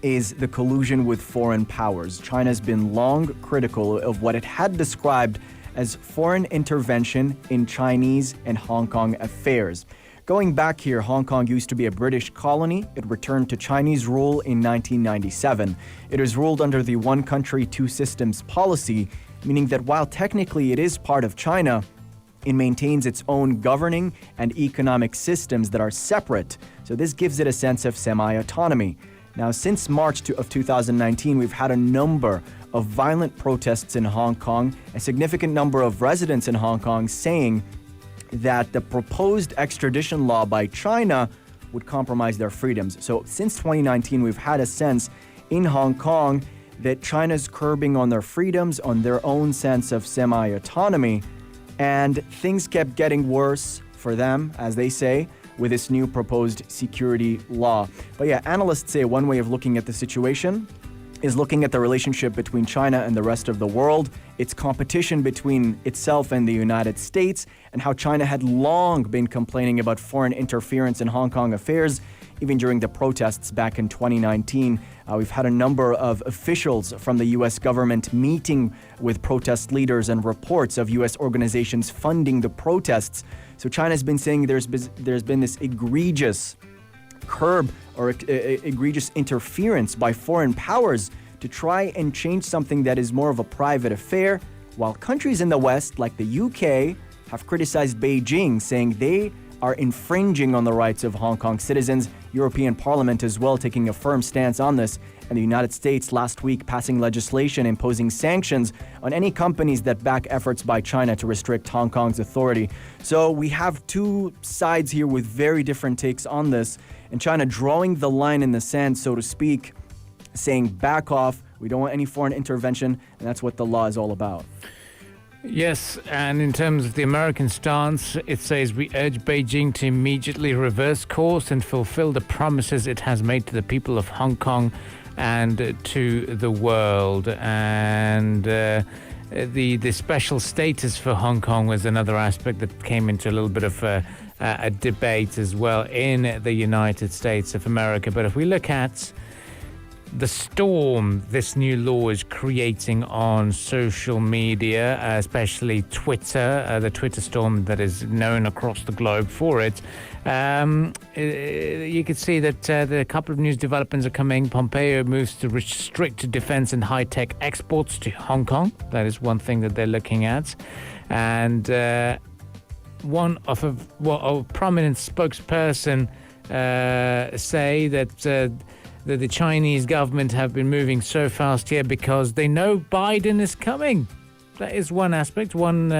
S4: is the collusion with foreign powers. China's been long critical of what it had described as foreign intervention in Chinese and Hong Kong affairs. Going back here, Hong Kong used to be a British colony. It returned to Chinese rule in 1997. It is ruled under the one country, two systems policy, meaning that while technically it is part of China, it maintains its own governing and economic systems that are separate. So this gives it a sense of semi-autonomy. Now, since March of 2019, we've had a number of violent protests in Hong Kong, a significant number of residents in Hong Kong saying that the proposed extradition law by China would compromise their freedoms. So since 2019, we've had a sense in Hong Kong that China's curbing on their freedoms, on their own sense of semi-autonomy, and things kept getting worse for them, as they say, with this new proposed security law. But yeah, analysts say one way of looking at the situation is looking at the relationship between China and the rest of the world, its competition between itself and the United States, and how China had long been complaining about foreign interference in Hong Kong affairs, even during the protests back in 2019. We've had a number of officials from the U.S. government meeting with protest leaders and reports of U.S. organizations funding the protests. So China's been saying there's been this egregious curb or egregious interference by foreign powers to try and change something that is more of a private affair, while countries in the West, like the UK, have criticized Beijing, saying they are infringing on the rights of Hong Kong citizens. European Parliament as well taking a firm stance on this, and the United States last week passing legislation imposing sanctions on any companies that back efforts by China to restrict Hong Kong's authority. So we have two sides here with very different takes on this, and China drawing the line in the sand, so to speak, saying back off, we don't want any foreign intervention, and that's what the law is all about.
S3: Yes, and in terms of the American stance, it says we urge Beijing to immediately reverse course and fulfill the promises it has made to the people of Hong Kong and to the world. And the special status for Hong Kong was another aspect that came into a little bit of a debate as well in the United States of America. But if we look at the storm this new law is creating on social media, especially Twitter, the Twitter storm that is known across the globe for it, you can see that a couple of news developments are coming. Pompeo moves to restrict defense and high-tech exports to Hong Kong. That is one thing that they're looking at. And one of a prominent spokesperson say that the Chinese government have been moving so fast here because they know Biden is coming. That is one aspect, one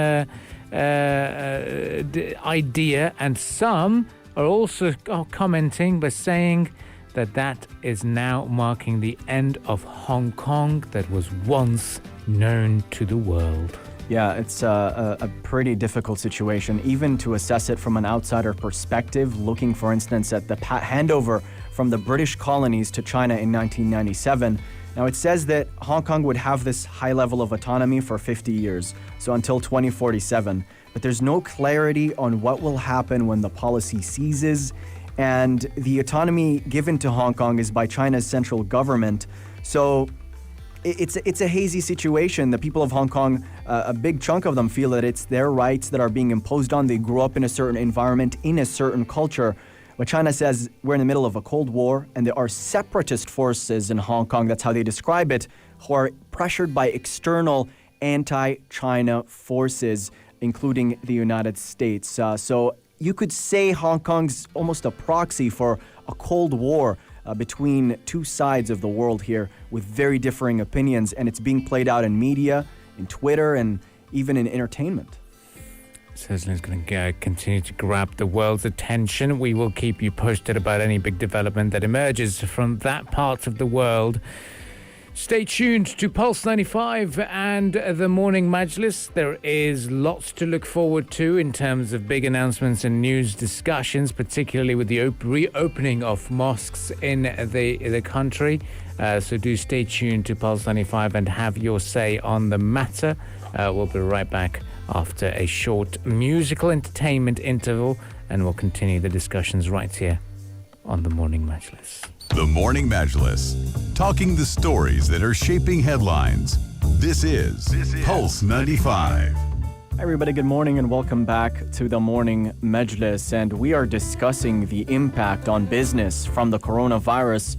S3: idea, and some are also commenting by saying that is now marking the end of Hong Kong that was once known to the world.
S4: Yeah, it's a pretty difficult situation, even to assess it from an outsider perspective, looking, for instance, at the handover from the British colonies to China in 1997. Now, it says that Hong Kong would have this high level of autonomy for 50 years, so until 2047. But there's no clarity on what will happen when the policy ceases, and the autonomy given to Hong Kong is by China's central government. So it's a hazy situation. The people of Hong Kong, a big chunk of them feel that it's their rights that are being imposed on. They grew up in a certain environment, in a certain culture. But China says we're in the middle of a Cold War, and there are separatist forces in Hong Kong, that's how they describe it, who are pressured by external anti-China forces, including the United States. So you could say Hong Kong's almost a proxy for a Cold War between two sides of the world here with very differing opinions, and it's being played out in media, in Twitter, and even in entertainment.
S3: Certainly is going to continue to grab the world's attention. We will keep you posted about any big development that emerges from that part of the world. Stay tuned to Pulse 95 and the Morning Majlis. There is lots to look forward to in terms of big announcements and news discussions, particularly with the reopening of mosques in the country. So do stay tuned to Pulse 95 and have your say on the matter. We'll be right back after a short musical entertainment interval, and we'll continue the discussions right here on the Morning Majlis.
S1: The Morning Majlis, talking the stories that are shaping headlines. This is Pulse 95.
S4: Hi everybody, good morning and welcome back to the Morning Majlis. And we are discussing the impact on business from the coronavirus.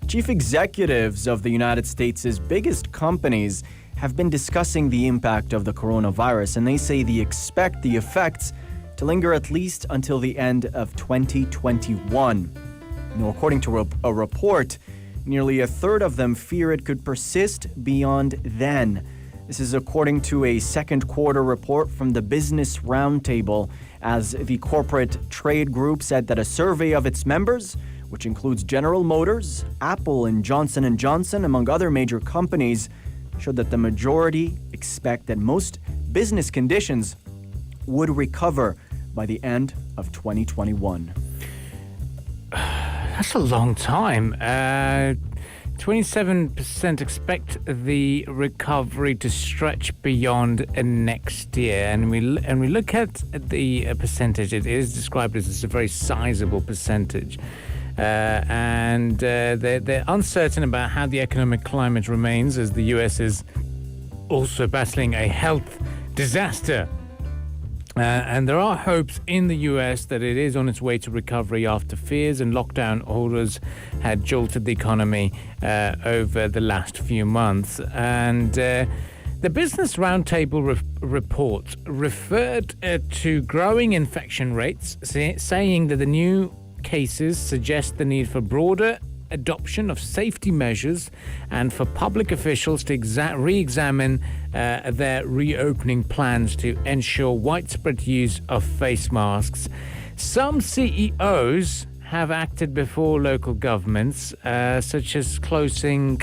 S4: Chief executives of the United States' biggest companies have been discussing the impact of the coronavirus, and they say they expect the effects to linger at least until the end of 2021. Now, according to a report, nearly a third of them fear it could persist beyond then. This is according to a second quarter report from the Business Roundtable, as the corporate trade group said that a survey of its members, which includes General Motors, Apple, and Johnson & Johnson, among other major companies, showed that the majority expect that most business conditions would recover by the end of 2021.
S3: That's a long time. 27% expect the recovery to stretch beyond next year, and we look at the percentage. It is described as a very sizable percentage, and they're uncertain about how the economic climate remains, as the US is also battling a health disaster. And there are hopes in the US that it is on its way to recovery after fears and lockdown orders had jolted the economy over the last few months. And the Business Roundtable report referred to growing infection rates, saying that the new cases suggest the need for broader adoption of safety measures and for public officials to re-examine their reopening plans to ensure widespread use of face masks. Some CEOs have acted before local governments, such as closing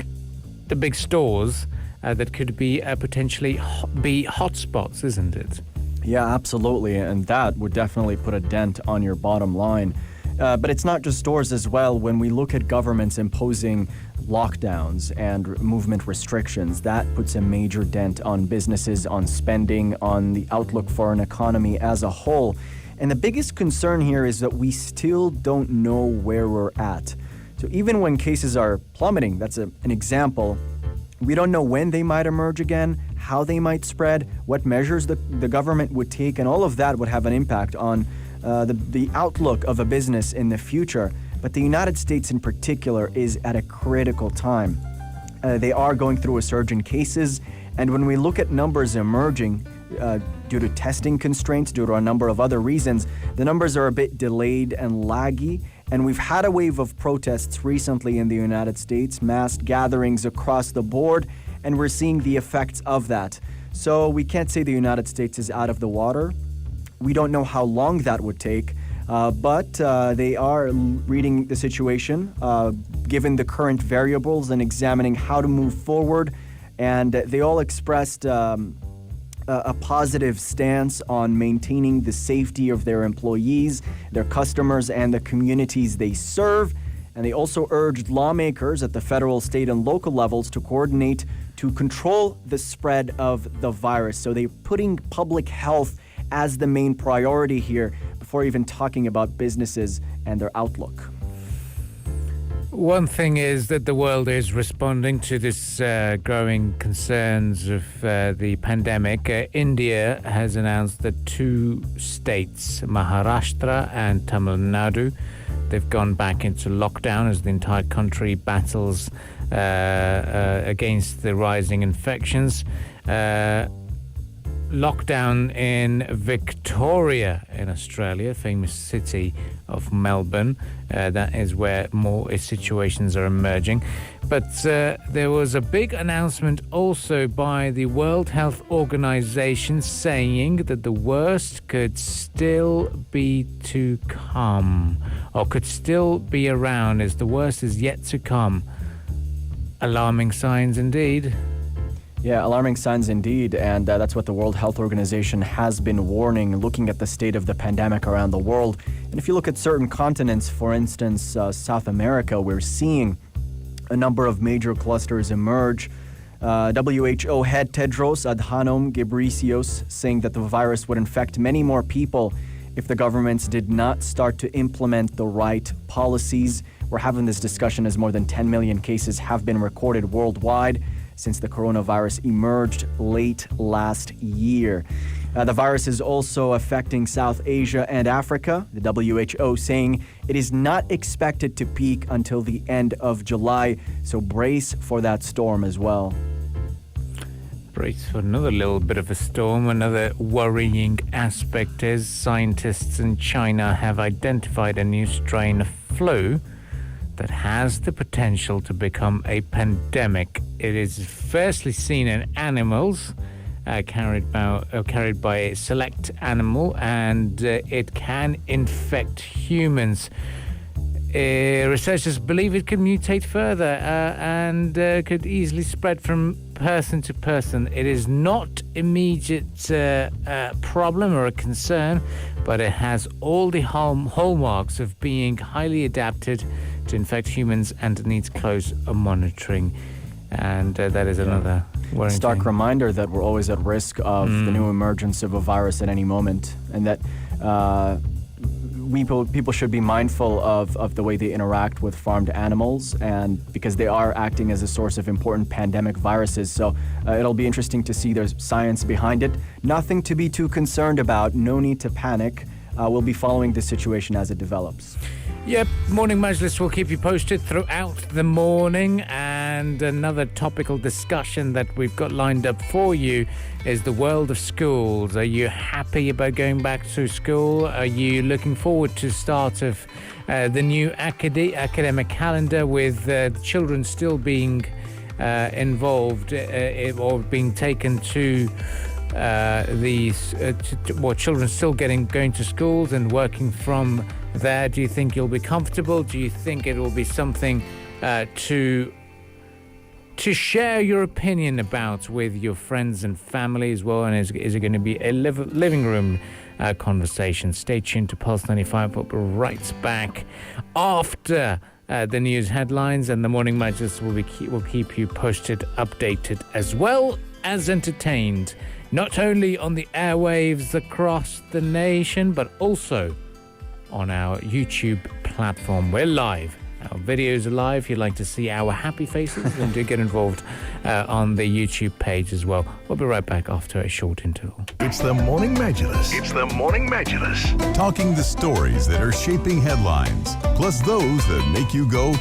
S3: the big stores that could be potentially be hotspots, isn't it?
S4: Yeah, absolutely. And that would definitely put a dent on your bottom line. But it's not just stores as well. When we look at governments imposing lockdowns and movement restrictions, that puts a major dent on businesses, on spending, on the outlook for an economy as a whole. And the biggest concern here is that we still don't know where we're at. So even when cases are plummeting, that's an example, we don't know when they might emerge again, how they might spread, what measures the government would take, and all of that would have an impact on the outlook of a business in the future. But the United States in particular is at a critical time. They are going through a surge in cases, and when we look at numbers emerging due to testing constraints, due to a number of other reasons, the numbers are a bit delayed and laggy. And we've had a wave of protests recently in the United States, mass gatherings across the board, and we're seeing the effects of that. So we can't say the United States is out of the water. We don't know how long that would take, but they are reading the situation, given the current variables, and examining how to move forward. And they all expressed a positive stance on maintaining the safety of their employees, their customers, and the communities they serve. And they also urged lawmakers at the federal, state, and local levels to coordinate to control the spread of the virus. So they're putting public health as the main priority here before even talking about businesses and their outlook.
S3: One thing is that the world is responding to this growing concerns of the pandemic. India has announced that 2 states, Maharashtra and Tamil Nadu, they've gone back into lockdown as the entire country battles against the rising infections. Lockdown in Victoria in Australia, famous city of Melbourne. That is where more situations are emerging. But there was a big announcement also by the World Health Organization saying that the worst could still be to come, or could still be around, as the worst is yet to come. Alarming signs indeed.
S4: Yeah, alarming signs indeed, and that's what the World Health Organization has been warning, looking at the state of the pandemic around the world. And if you look at certain continents, for instance, South America, we're seeing a number of major clusters emerge. WHO head Tedros Adhanom Ghebreyesus saying that the virus would infect many more people if the governments did not start to implement the right policies. We're having this discussion as more than 10 million cases have been recorded worldwide since the coronavirus emerged late last year. The virus is also affecting South Asia and Africa, the WHO saying it is not expected to peak until the end of July, so brace for that storm as well.
S3: Brace for another little bit of a storm. Another worrying aspect is scientists in China have identified a new strain of flu that has the potential to become a pandemic. It is firstly seen in animals, carried by a select animal, and it can infect humans. Researchers believe it could mutate further and could easily spread from person to person. It is not immediate problem or a concern, but it has all the hallmarks of being highly adapted to infect humans and needs close monitoring. And that is another worrying
S4: stark
S3: thing.
S4: Reminder that we're always at risk of the new emergence of a virus at any moment, and that people should be mindful of the way they interact with farmed animals, and because they are acting as a source of important pandemic viruses. So it'll be interesting to see there's science behind it. Nothing to be too concerned about. No need to panic. We'll be following the situation as it develops.
S3: Yep, Morning Majlis will keep you posted throughout the morning, and another topical discussion that we've got lined up for you is the world of schools. Are you happy about going back to school? Are you looking forward to the start of the new academic calendar with children still being involved or being taken to children still going to schools and working from there? Do you think you'll be comfortable? Do you think it will be something to share your opinion about with your friends and family as well? And is it going to be a living room conversation? Stay tuned to Pulse 95. We'll be right back after the news headlines, and the Morning Majlis will keep you posted, updated, as well as entertained, not only on the airwaves across the nation, but also on our YouTube platform. We're live. Our videos are live. If you'd like to see our happy faces, then do get involved on the YouTube page as well. We'll be right back after a short interval.
S1: It's the Morning Majlis. It's the Morning Majlis. Talking the stories that are shaping headlines, plus those that make you go,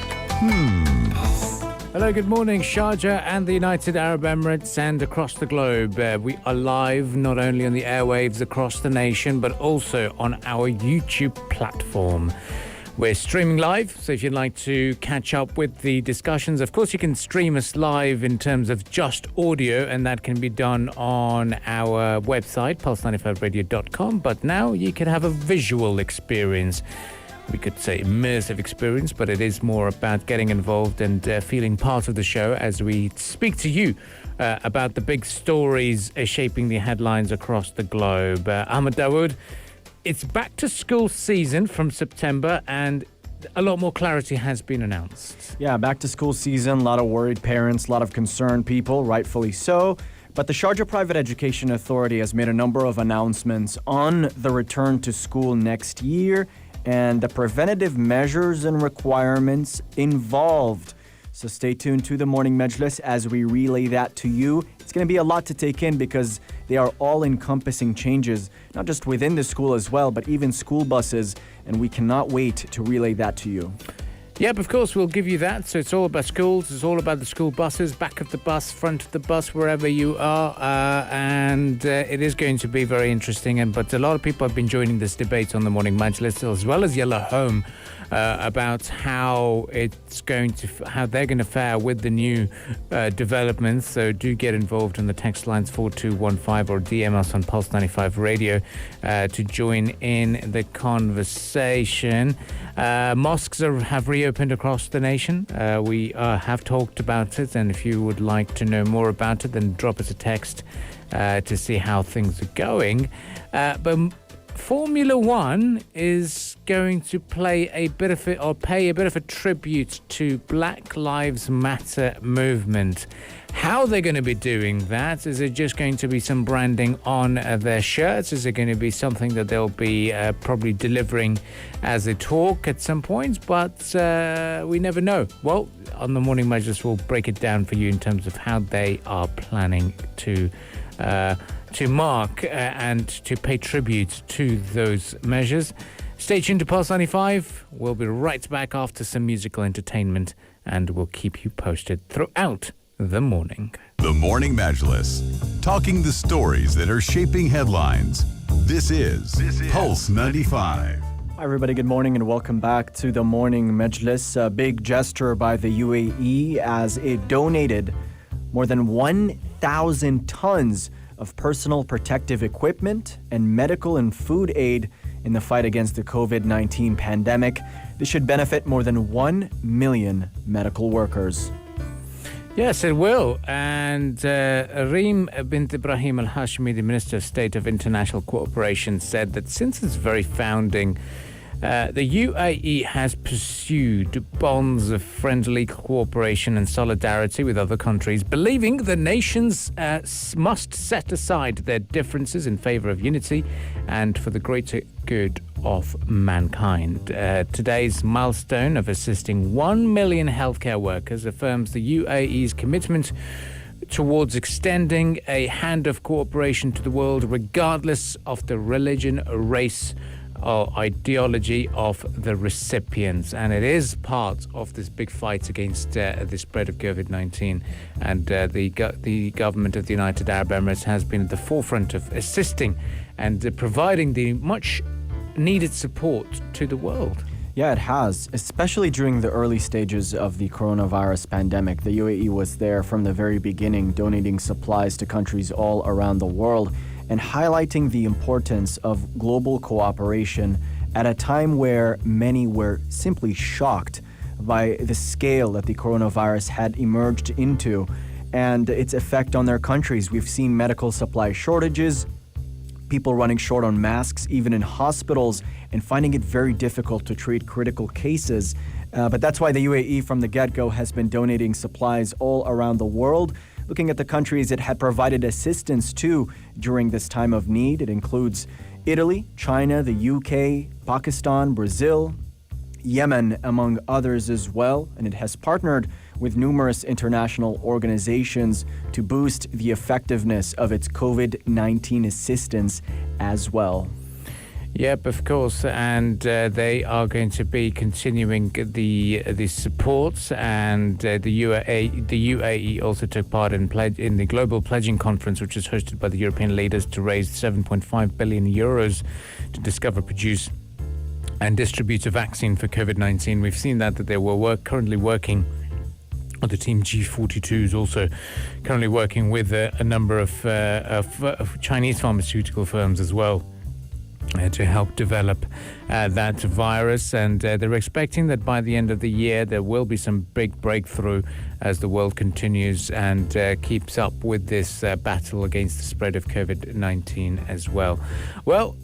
S3: Hello, good morning, Sharjah and the United Arab Emirates and across the globe. We are live not only on the airwaves across the nation, but also on our YouTube platform. We're streaming live, so if you'd like to catch up with the discussions, of course you can stream us live in terms of just audio, and that can be done on our website, pulse95radio.com, but now you can have a visual experience. We could say immersive experience, but it is more about getting involved and feeling part of the show as we speak to you about the big stories shaping the headlines across the globe. Ahmed Dawood, it's back to school season from September, and a lot more clarity has been announced.
S4: Yeah, back to school season, a lot of worried parents, a lot of concerned people, rightfully so. But the Sharjah Private Education Authority has made a number of announcements on the return to school next year and the preventative measures and requirements involved. So stay tuned to the Morning Majlis as we relay that to you. It's going to be a lot to take in because they are all-encompassing changes, not just within the school as well, but even school buses, and we cannot wait to relay that to you.
S3: Yep, of course, we'll give you that. So it's all about schools. It's all about the school buses, back of the bus, front of the bus, wherever you are. And it is going to be very interesting. But a lot of people have been joining this debate on the Morning Majlis, as well as Yellow Home, about how they're going to fare with the new developments. So do get involved on the text lines 4215 or DM us on Pulse 95 Radio to join in the conversation. Mosques have reopened across the nation. We have talked about it, and if you would like to know more about it, then drop us a text to see how things are going. But Formula One is going to pay a bit of a tribute to Black Lives Matter movement. How they're going to be doing that? Is it just going to be some branding on their shirts? Is it going to be something that they'll be probably delivering as a talk at some point? But we never know. Well, on the Morning Majlis, we'll break it down for you in terms of how they are planning to to mark and to pay tribute to those measures. Stay tuned to Pulse 95. We'll be right back after some musical entertainment, and we'll keep you posted throughout the morning.
S1: The Morning Majlis, talking the stories that are shaping headlines. This is Pulse 95.
S4: Hi everybody, good morning and welcome back to the Morning Majlis. A big gesture by the UAE as it donated more than 1,000 tons of personal protective equipment and medical and food aid in the fight against the COVID-19 pandemic. This should benefit more than 1 million medical workers.
S3: Yes, it will. And Reem bint Ibrahim Al Hashmi, the Minister of State of International Cooperation, said that since its very founding, the UAE has pursued bonds of friendly cooperation and solidarity with other countries, believing the nations must set aside their differences in favor of unity and for the greater good of mankind. Today's milestone of assisting 1 million healthcare workers affirms the UAE's commitment towards extending a hand of cooperation to the world, regardless of the religion, race, or ideology of the recipients. And it is part of this big fight against the spread of COVID-19. And the government of the United Arab Emirates has been at the forefront of assisting and providing the much needed support to the world.
S4: Yeah, it has, especially during the early stages of the coronavirus pandemic. The UAE was there from the very beginning, donating supplies to countries all around the world and highlighting the importance of global cooperation at a time where many were simply shocked by the scale that the coronavirus had emerged into and its effect on their countries. We've seen medical supply shortages, people running short on masks, even in hospitals, and finding it very difficult to treat critical cases. But that's why the UAE from the get-go has been donating supplies all around the world. Looking at the countries it had provided assistance to during this time of need, it includes Italy, China, the UK, Pakistan, Brazil, Yemen, among others as well. And it has partnered with numerous international organizations to boost the effectiveness of its COVID-19 assistance as well.
S3: Yep, of course, and they are going to be continuing the supports, and the UAE also took part in the Global Pledging Conference, which was hosted by the European leaders to raise 7.5 billion euros to discover, produce, and distribute a vaccine for COVID-19. We've seen that they were currently working. The team G42 is also currently working with a number of Chinese pharmaceutical firms as well, to help develop that virus, and they're expecting that by the end of the year there will be some big breakthrough as the world continues and keeps up with this battle against the spread of COVID-19 as well. Well,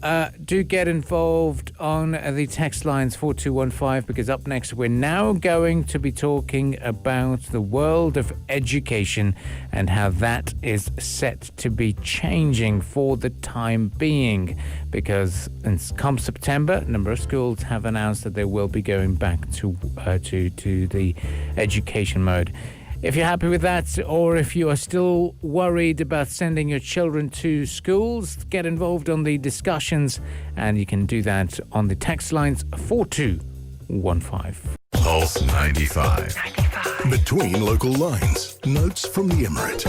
S3: do get involved on the text lines 4215, because up next we're now going to be talking about the world of education and how that is set to be changing for the time being, because come September, a number of schools have announced that they will be going back to the education mode. If you're happy with that, or if you are still worried about sending your children to schools, get involved on the discussions, and you can do that on the text lines 4215.
S1: Pulse 95. Between local lines, notes from the Emirate.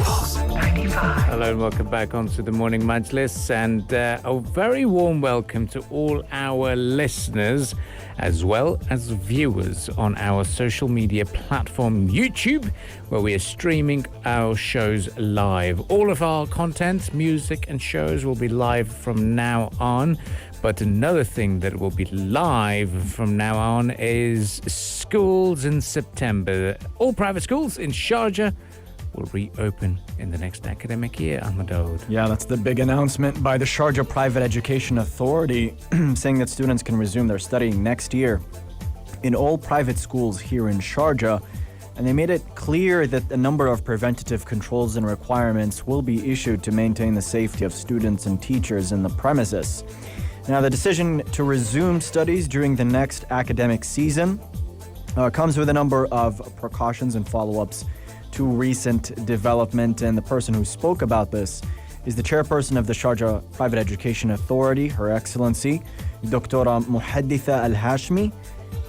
S1: Pulse 95.
S3: Hello and welcome back onto the Morning Majlis, and a very warm welcome to all our listeners as well as viewers on our social media platform YouTube, where we are streaming our shows live. All of our content, music and shows will be live from now on. But another thing that will be live from now on is schools in September. All private schools in Sharjah will reopen in the next academic year, Ahmed Dawood.
S4: Yeah, that's the big announcement by the Sharjah Private Education Authority, saying that students can resume their studying next year in all private schools here in Sharjah. And they made it clear that a number of preventative controls and requirements will be issued to maintain the safety of students and teachers in the premises. Now, the decision to resume studies during the next academic season comes with a number of precautions and follow-ups to recent development. And the person who spoke about this is the chairperson of the Sharjah Private Education Authority, Her Excellency, Dr. Muhadditha Al-Hashmi,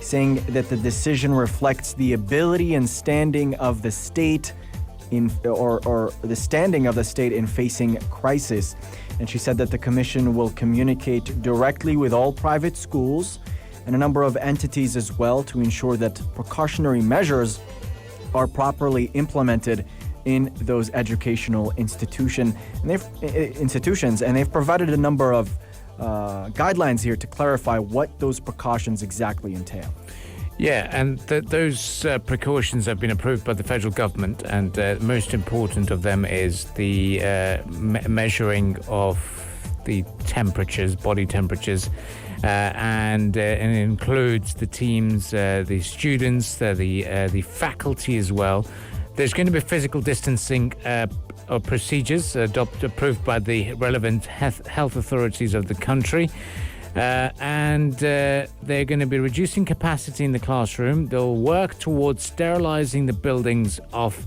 S4: saying that the decision reflects the ability and standing of the state or the standing of the state in facing crisis. And she said that the commission will communicate directly with all private schools and a number of entities as well to ensure that precautionary measures are properly implemented in those educational institutions. And they've provided a number of guidelines here to clarify what those precautions exactly entail.
S3: Yeah, and those precautions have been approved by the federal government, and most important of them is the measuring of the temperatures, body temperatures, and it includes the teams, the students, the faculty as well. There's going to be physical distancing procedures approved by the relevant health authorities of the country. And they're going to be reducing capacity in the classroom. They'll work towards sterilizing the buildings of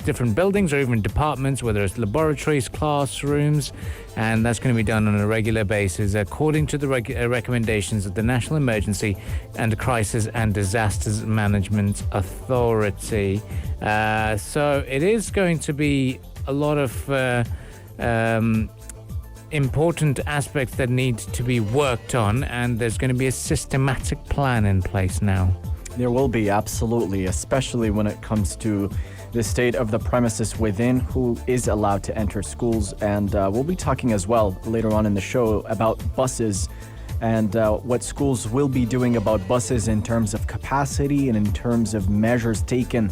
S3: different buildings or even departments, whether it's laboratories, classrooms, and that's going to be done on a regular basis according to the recommendations of the National Emergency and Crisis and Disasters Management Authority. So it is going to be a lot of important aspects that need to be worked on, and there's going to be a systematic plan in place now.
S4: There will be, absolutely, especially when it comes to the state of the premises within, who is allowed to enter schools. And we'll be talking as well later on in the show about buses and what schools will be doing about buses in terms of capacity and in terms of measures taken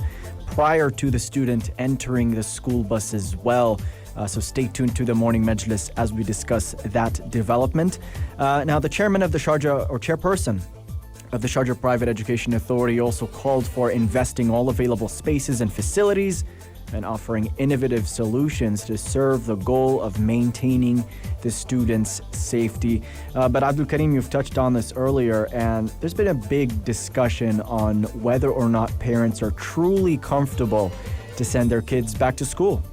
S4: prior to the student entering the school bus as well. So stay tuned to the Morning Majlis as we discuss that development. Now, the chairman of the Sharjah, or chairperson of the Sharjah Private Education Authority, also called for investing all available spaces and facilities and offering innovative solutions to serve the goal of maintaining the students' safety. But Abdul Karim, you've touched on this earlier, and there's been a big discussion on whether or not parents are truly comfortable to send their kids back to school.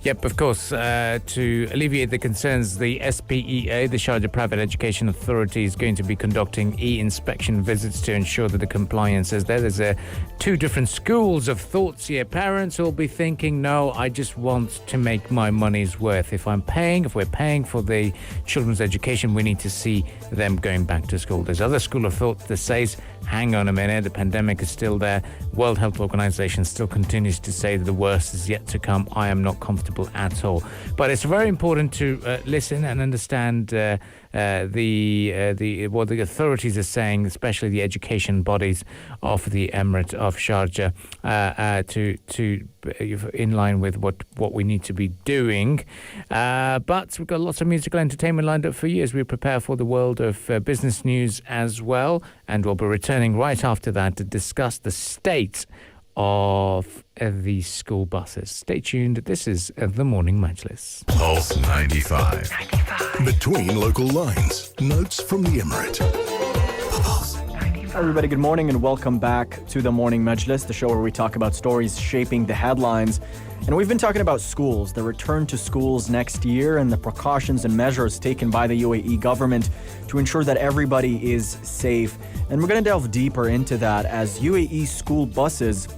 S3: Yep, of course. To alleviate the concerns, the SPEA, the Sharjah Private Education Authority, is going to be conducting e-inspection visits to ensure that the compliance is there. There's two different schools of thoughts here. Parents will be thinking, no, I just want to make my money's worth. If we're paying for the children's education, we need to see them going back to school. There's other school of thought that says, hang on a minute, the pandemic is still there. World Health Organization still continues to say that the worst is yet to come. I am not comfortable at all. But it's very important to listen and understand what the authorities are saying, especially the education bodies of the Emirate of Sharjah, to in line with what we need to be doing. But we've got lots of musical entertainment lined up for you as we prepare for the world of business news as well. And we'll be returning right after that to discuss the state of the school buses. Stay tuned. This is the Morning Majlis.
S1: Pulse 95. Between local lines. Notes from the Emirate.
S4: Hi everybody, good morning and welcome back to the Morning Majlis, the show where we talk about stories shaping the headlines. And we've been talking about schools, the return to schools next year, and the precautions and measures taken by the UAE government to ensure that everybody is safe. And we're going to delve deeper into that as UAE school buses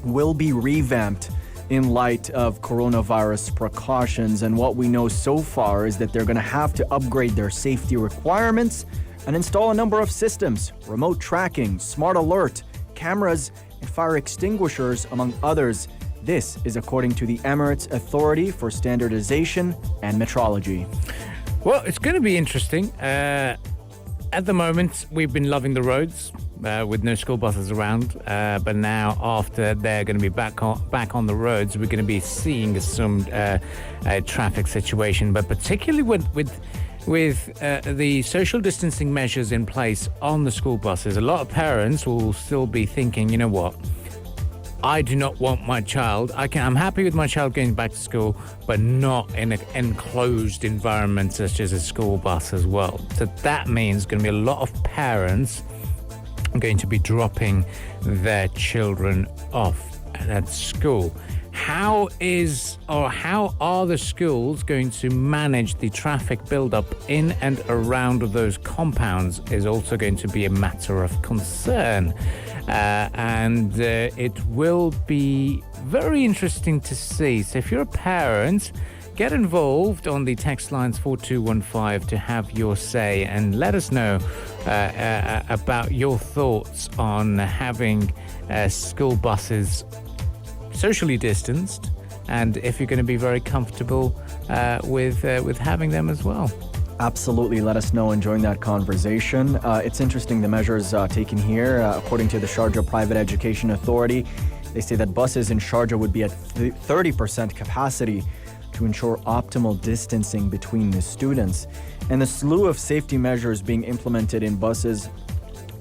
S4: will be revamped in light of coronavirus precautions. And what we know so far is that they're going to have to upgrade their safety requirements and install a number of systems: remote tracking, smart alert, cameras, and fire extinguishers, among others. This is according to the Emirates Authority for Standardization and Metrology.
S3: Well, it's going to be interesting. At the moment, we've been loving the roads with no school buses around. But now, after they're going to be back on the roads, we're going to be seeing some traffic situation. But particularly with the social distancing measures in place on the school buses, a lot of parents will still be thinking, you know what? I do not want my child. I'm happy with my child going back to school, but not in an enclosed environment such as a school bus as well. So that means going to be a lot of parents going to be dropping their children off at school. how are the schools going to manage the traffic buildup in and around those compounds is also going to be a matter of concern. And it will be very interesting to see. So if you're a parent, get involved on the text lines 4215 to have your say and let us know about your thoughts on having school buses socially distanced, and if you're going to be very comfortable with having them as well.
S4: Absolutely. Let us know and join that conversation. It's interesting, the measures taken here. According to the Sharjah Private Education Authority, they say that buses in Sharjah would be at 30% capacity to ensure optimal distancing between the students. And the slew of safety measures being implemented in buses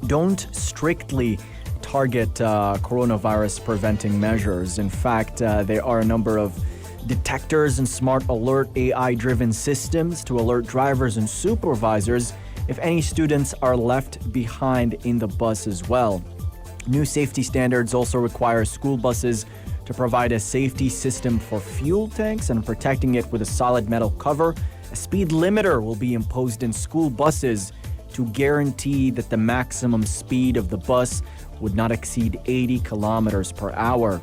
S4: don't strictly target coronavirus preventing measures. In fact, there are a number of detectors and smart alert AI-driven systems to alert drivers and supervisors if any students are left behind in the bus as well. New safety standards also require school buses to provide a safety system for fuel tanks and protecting it with a solid metal cover. A speed limiter will be imposed in school buses to guarantee that the maximum speed of the bus would not exceed 80 kilometers per hour.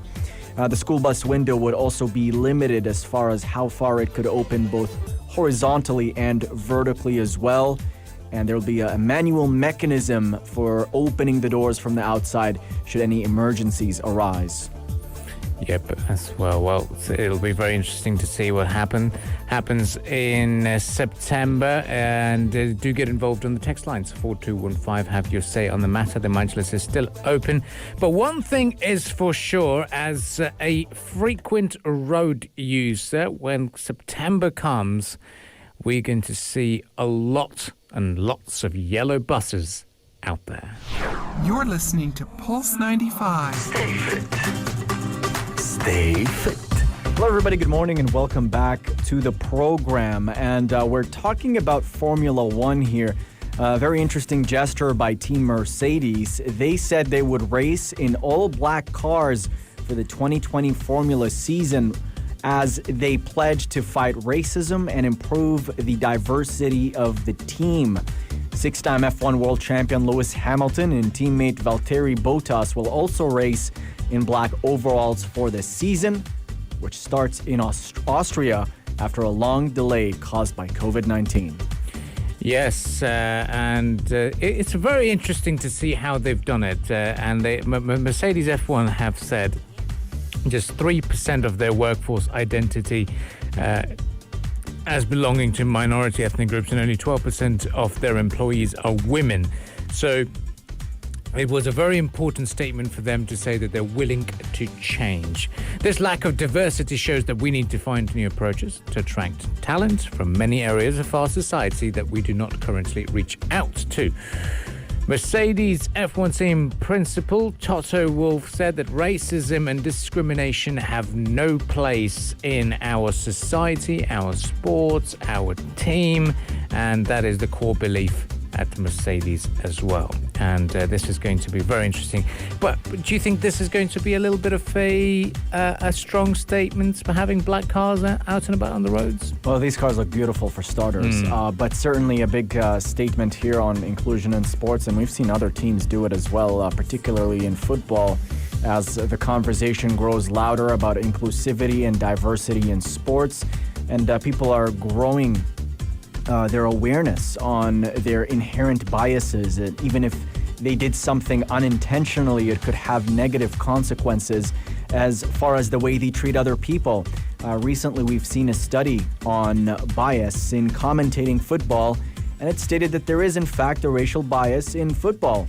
S4: The school bus window would also be limited as far as how far it could open both horizontally and vertically as well. And there will be a manual mechanism for opening the doors from the outside should any emergencies arise.
S3: Yep, as well. Well, it'll be very interesting to see what happens in September. And do get involved on the text lines 4215. Have your say on the matter. The Majlis is still open. But one thing is for sure, as a frequent road user, when September comes, we're going to see a lot and lots of yellow buses out there.
S2: You're listening to Pulse 95.
S1: Stay fit. Stay fit.
S4: Hello, everybody. Good morning and welcome back to the program. And we're talking about Formula One here. Very interesting gesture by Team Mercedes. They said they would race in all-black cars for the 2020 Formula season as they pledged to fight racism and improve the diversity of the team. Six-time F1 world champion Lewis Hamilton and teammate Valtteri Bottas will also race in black overalls for the season, which starts in Austria after a long delay caused by COVID-19.
S3: Yes, and it's very interesting to see how they've done it. And Mercedes F1 have said just 3% of their workforce identity as belonging to minority ethnic groups, and only 12% of their employees are women. So it was a very important statement for them to say that they're willing to change. This lack of diversity shows that we need to find new approaches to attract talent from many areas of our society that we do not currently reach out to. Mercedes F1 team principal Toto Wolff said that racism and discrimination have no place in our society, our sports, our team, and that is the core belief at Mercedes as well. And this is going to be very interesting. But do you think this is going to be a little bit of a strong statement for having black cars out and about on the roads?
S4: Well, these cars look beautiful for starters, but certainly a big statement here on inclusion in sports, and we've seen other teams do it as well, particularly in football, as the conversation grows louder about inclusivity and diversity in sports, and people are growing their awareness on their inherent biases. Even if they did something unintentionally, it could have negative consequences as far as the way they treat other people. Recently, we've seen a study on bias in commentating football, and it stated that there is, in fact, a racial bias in football.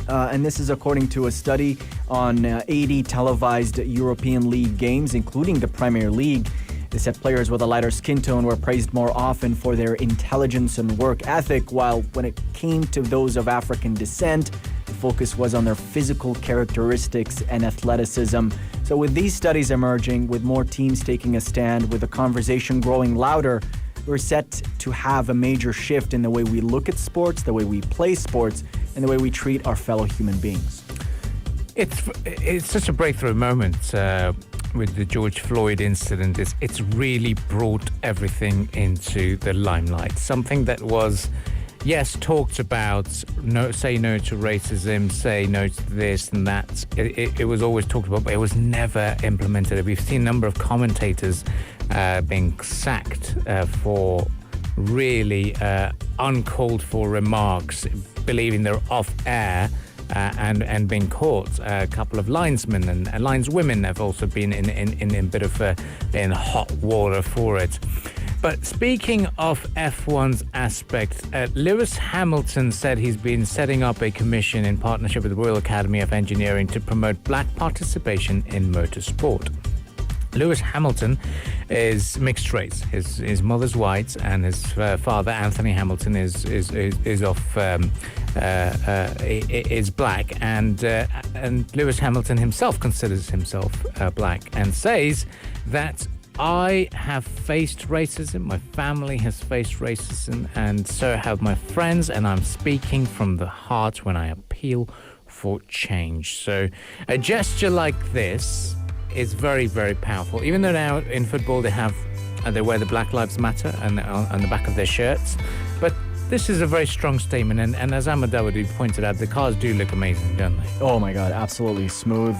S4: And this is according to a study on 80 televised European League games, including the Premier League. They said players with a lighter skin tone were praised more often for their intelligence and work ethic, while when it came to those of African descent, the focus was on their physical characteristics and athleticism. So with these studies emerging, with more teams taking a stand, with the conversation growing louder, we're set to have a major shift in the way we look at sports, the way we play sports, and the way we treat our fellow human beings.
S3: It's such a breakthrough moment with the George Floyd incident is it's really brought everything into the limelight. Something that was, yes, talked about, say no to racism, say no to this and that. It was always talked about, but it was never implemented. We've seen a number of commentators being sacked for really uncalled for remarks, believing they're off air. And being caught. A couple of linesmen and lineswomen have also been in a bit of in hot water for it. But speaking of F1's aspect, Lewis Hamilton said he's been setting up a commission in partnership with the Royal Academy of Engineering to promote black participation in motorsport. Lewis Hamilton is mixed race. His mother's white, and his father, Anthony Hamilton, is black. And Lewis Hamilton himself considers himself black and says that I have faced racism. My family has faced racism, and so have my friends. And I'm speaking from the heart when I appeal for change. So a gesture like this is very, very powerful. Even though now in football they wear the Black Lives Matter on the back of their shirts, but this is a very strong statement. And as Ahmed Dawoodi pointed out, the cars do look amazing, don't they?
S4: Oh my God, absolutely smooth,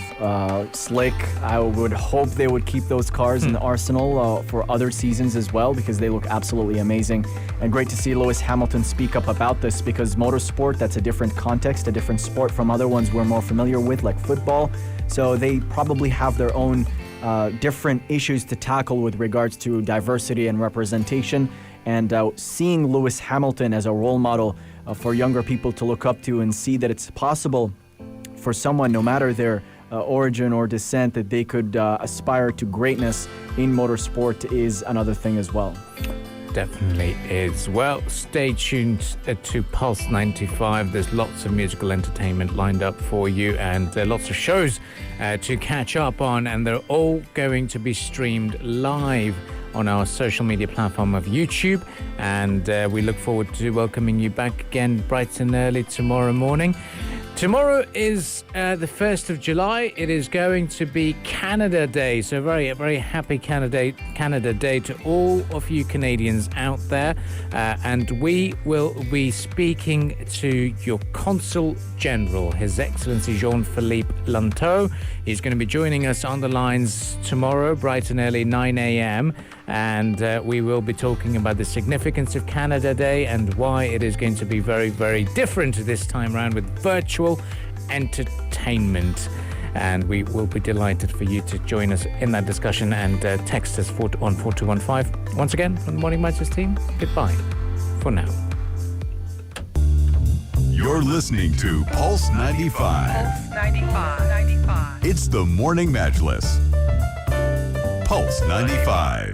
S4: slick. I would hope they would keep those cars in the arsenal for other seasons as well, because they look absolutely amazing. And great to see Lewis Hamilton speak up about this, because motorsport, that's a different context, a different sport from other ones we're more familiar with, like football. So they probably have their own different issues to tackle with regards to diversity and representation. And seeing Lewis Hamilton as a role model for younger people to look up to and see that it's possible for someone, no matter their origin or descent, that they could aspire to greatness in motorsport is another thing as well.
S3: Definitely is. Well, stay tuned to Pulse 95. There's lots of musical entertainment lined up for you, and lots of shows to catch up on, and they're all going to be streamed live on our social media platform of YouTube, and we look forward to welcoming you back again bright and early tomorrow morning. Tomorrow is the 1st of July. It is going to be Canada Day. So very, very happy Canada Day to all of you Canadians out there. And we will be speaking to your Consul General, His Excellency Jean-Philippe Lanteau. He's going to be joining us on the lines tomorrow, bright and early, 9 a.m. And we will be talking about the significance of Canada Day and why it is going to be very, very different this time around with virtual entertainment. And we will be delighted for you to join us in that discussion, and text us on 4215. Once again, from the Morning Matches team, goodbye for now.
S1: You're listening to Pulse 95.
S2: Pulse 95.
S1: It's the Morning Majlis. Pulse 95.